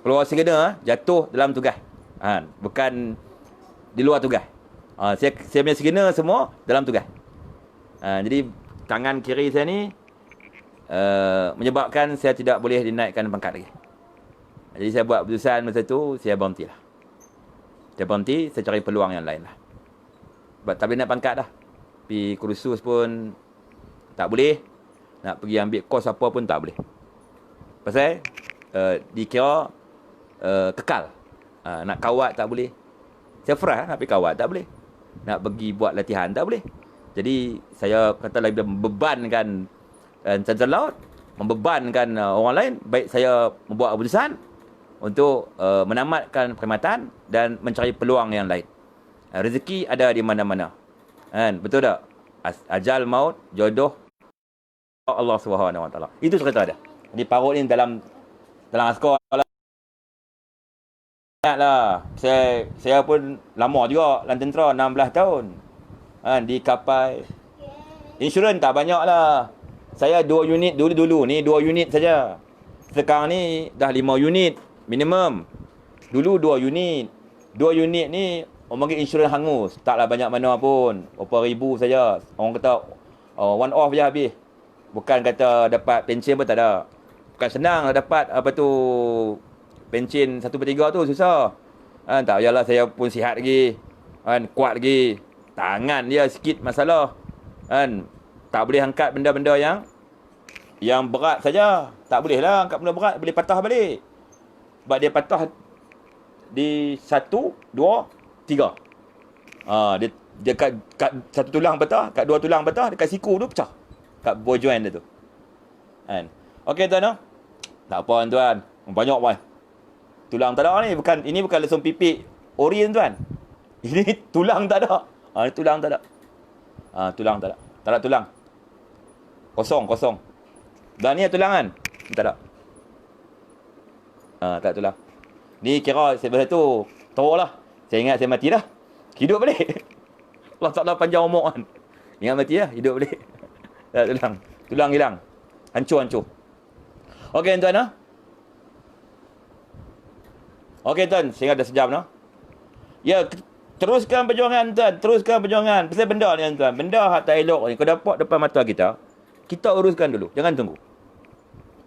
B: keluar segera, jatuh dalam tugas. Bukan di luar tugas. Saya punya segera semua dalam tugas. Jadi tangan kiri saya ni menyebabkan saya tidak boleh dinaikkan pangkat lagi. Jadi saya buat keputusan masa tu, saya berhentilah. Saya berhenti, saya cari peluang yang lain lah. Sebab tak boleh naik pangkat dah. Pergi kursus pun tak boleh. Nak pergi ambil kos apa pun tak boleh. Pasal dikira kekal. Nak kawat tak boleh. Saya frust nak pergi kawat tak boleh. Nak pergi buat latihan tak boleh. Jadi saya kata lagi membebankan tentera laut, membebankan orang lain. Baik saya membuat keputusan untuk menamatkan perkhidmatan dan mencari peluang yang lain. Rezeki ada di mana-mana. Betul tak? Ajal maut, jodoh Allah Subhanahu Wa Taala. Itu cerita dia. Di parut ni dalam askar lah. Ingatlah, saya pun lama juga dalam tentera, 16 tahun. Di kapal. Insurans tak banyak lah. Saya 2 unit dulu ni 2 unit saja. Sekarang ni dah 5 unit minimum. Dulu 2 unit. 2 unit ni orang panggil insurans hangus. Taklah banyak mana pun. Berapa ribu saja. Orang kata one off je habis. Bukan kata dapat pension pun tak ada. Bukan senang dapat apa tu pension 1/3 tu susah. Tak payahlah saya pun sihat lagi. Kuat lagi. Tangan dia sikit masalah. Tak boleh angkat benda-benda yang berat saja. Tak boleh lah angkat benda berat, boleh patah balik. Sebab dia patah di 1, 2, 3. Dia kat satu tulang patah, kat 2 tulang patah, dekat siku tu pecah. Kat ball joint dia tu. Okey tuan, tak apa tuan. Banyak boy. Tulang tak ada ni, ini bukan lesung pipik ori tuan. Ini tulang tak ada. Ini tulang tak ada. Tulang tak ada. Tak ada tulang. Kosong. Dan ni tulang kan? Tak ada. Tak ada tulang. Ni kira sebab tu teruk lah. Saya ingat saya mati dah. Hidup balik. Allah Ta'ala panjang umur kan. Ingat mati dah, hidup balik. Tak ada tulang. Tulang hilang. Hancur. Okey tuan. Okey tuan, sehingga dah sejam no. Ya, teruskan perjuangan tuan, teruskan perjuangan. Pasal benda ni tuan, benda hak tak elok ni kau dapat depan mata kita uruskan dulu, jangan tunggu.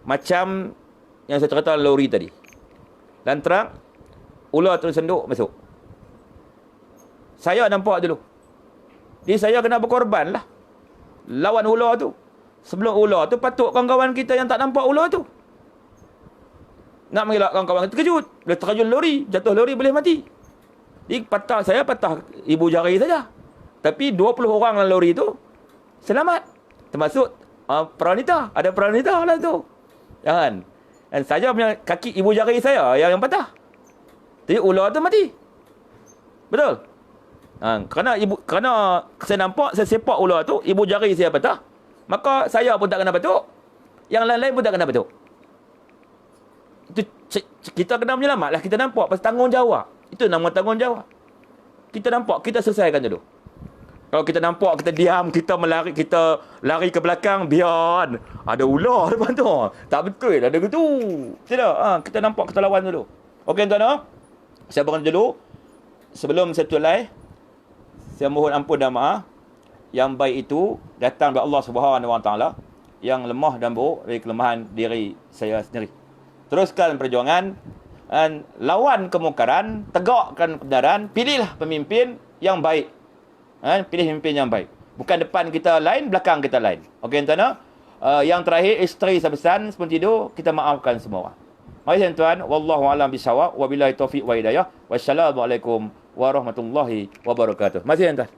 B: Macam yang saya cerita lori tadi. Dan terang ular tersenduk masuk. Saya nampak dulu. Jadi saya kena berkorban lah. Lawan ular tu. Sebelum ular tu patut kawan-kawan kita yang tak nampak ular tu. Nak mengelak kawan-kawan terkejut. Bila terkejut lori, jatuh lori boleh mati. Jadi saya patah ibu jari saja. Tapi 20 orang dalam lori tu selamat. Termasuk peranita. Ada peranita lah tu. Jangan. Dan saya punya kaki ibu jari saya yang patah. Jadi ular tu mati. Betul? Kerana saya nampak, saya sepak ular tu, ibu jari saya patah. Maka saya pun tak kena batuk. Yang lain-lain pun tak kena batuk. Itu kita kena menyelamat lah. Kita nampak pasal tanggungjawab. Itu nama tanggungjawab. Kita nampak, kita selesaikan dulu. Kalau kita nampak, kita diam, kita lari ke belakang, biar ada ular depan tu. Tak betul, ada gitu. Tidak, kita nampak, kita lawan dulu. Okey tuan-tuan, saya berhenti dulu. Sebelum saya tulai, saya mohon ampun dan maaf. Yang baik itu datang dari Allah Subhanahu Wa Taala. Yang lemah dan buruk dari kelemahan diri saya sendiri. Teruskan perjuangan dan lawan kemungkaran, tegakkan kebenaran, pilihlah pemimpin yang baik. Pilih pemimpin yang baik. Bukan depan kita lain, belakang kita lain. Okey tuan-tuan. Yang terakhir, isteri saya pesan sebelum tidur, kita maafkan semua orang. Mari tuan-tuan, wallahu a'lam bishawab, wabillahi taufiq wa hidayah. Wassalamualaikum warahmatullahi wabarakatuh. Masih tuan-tuan.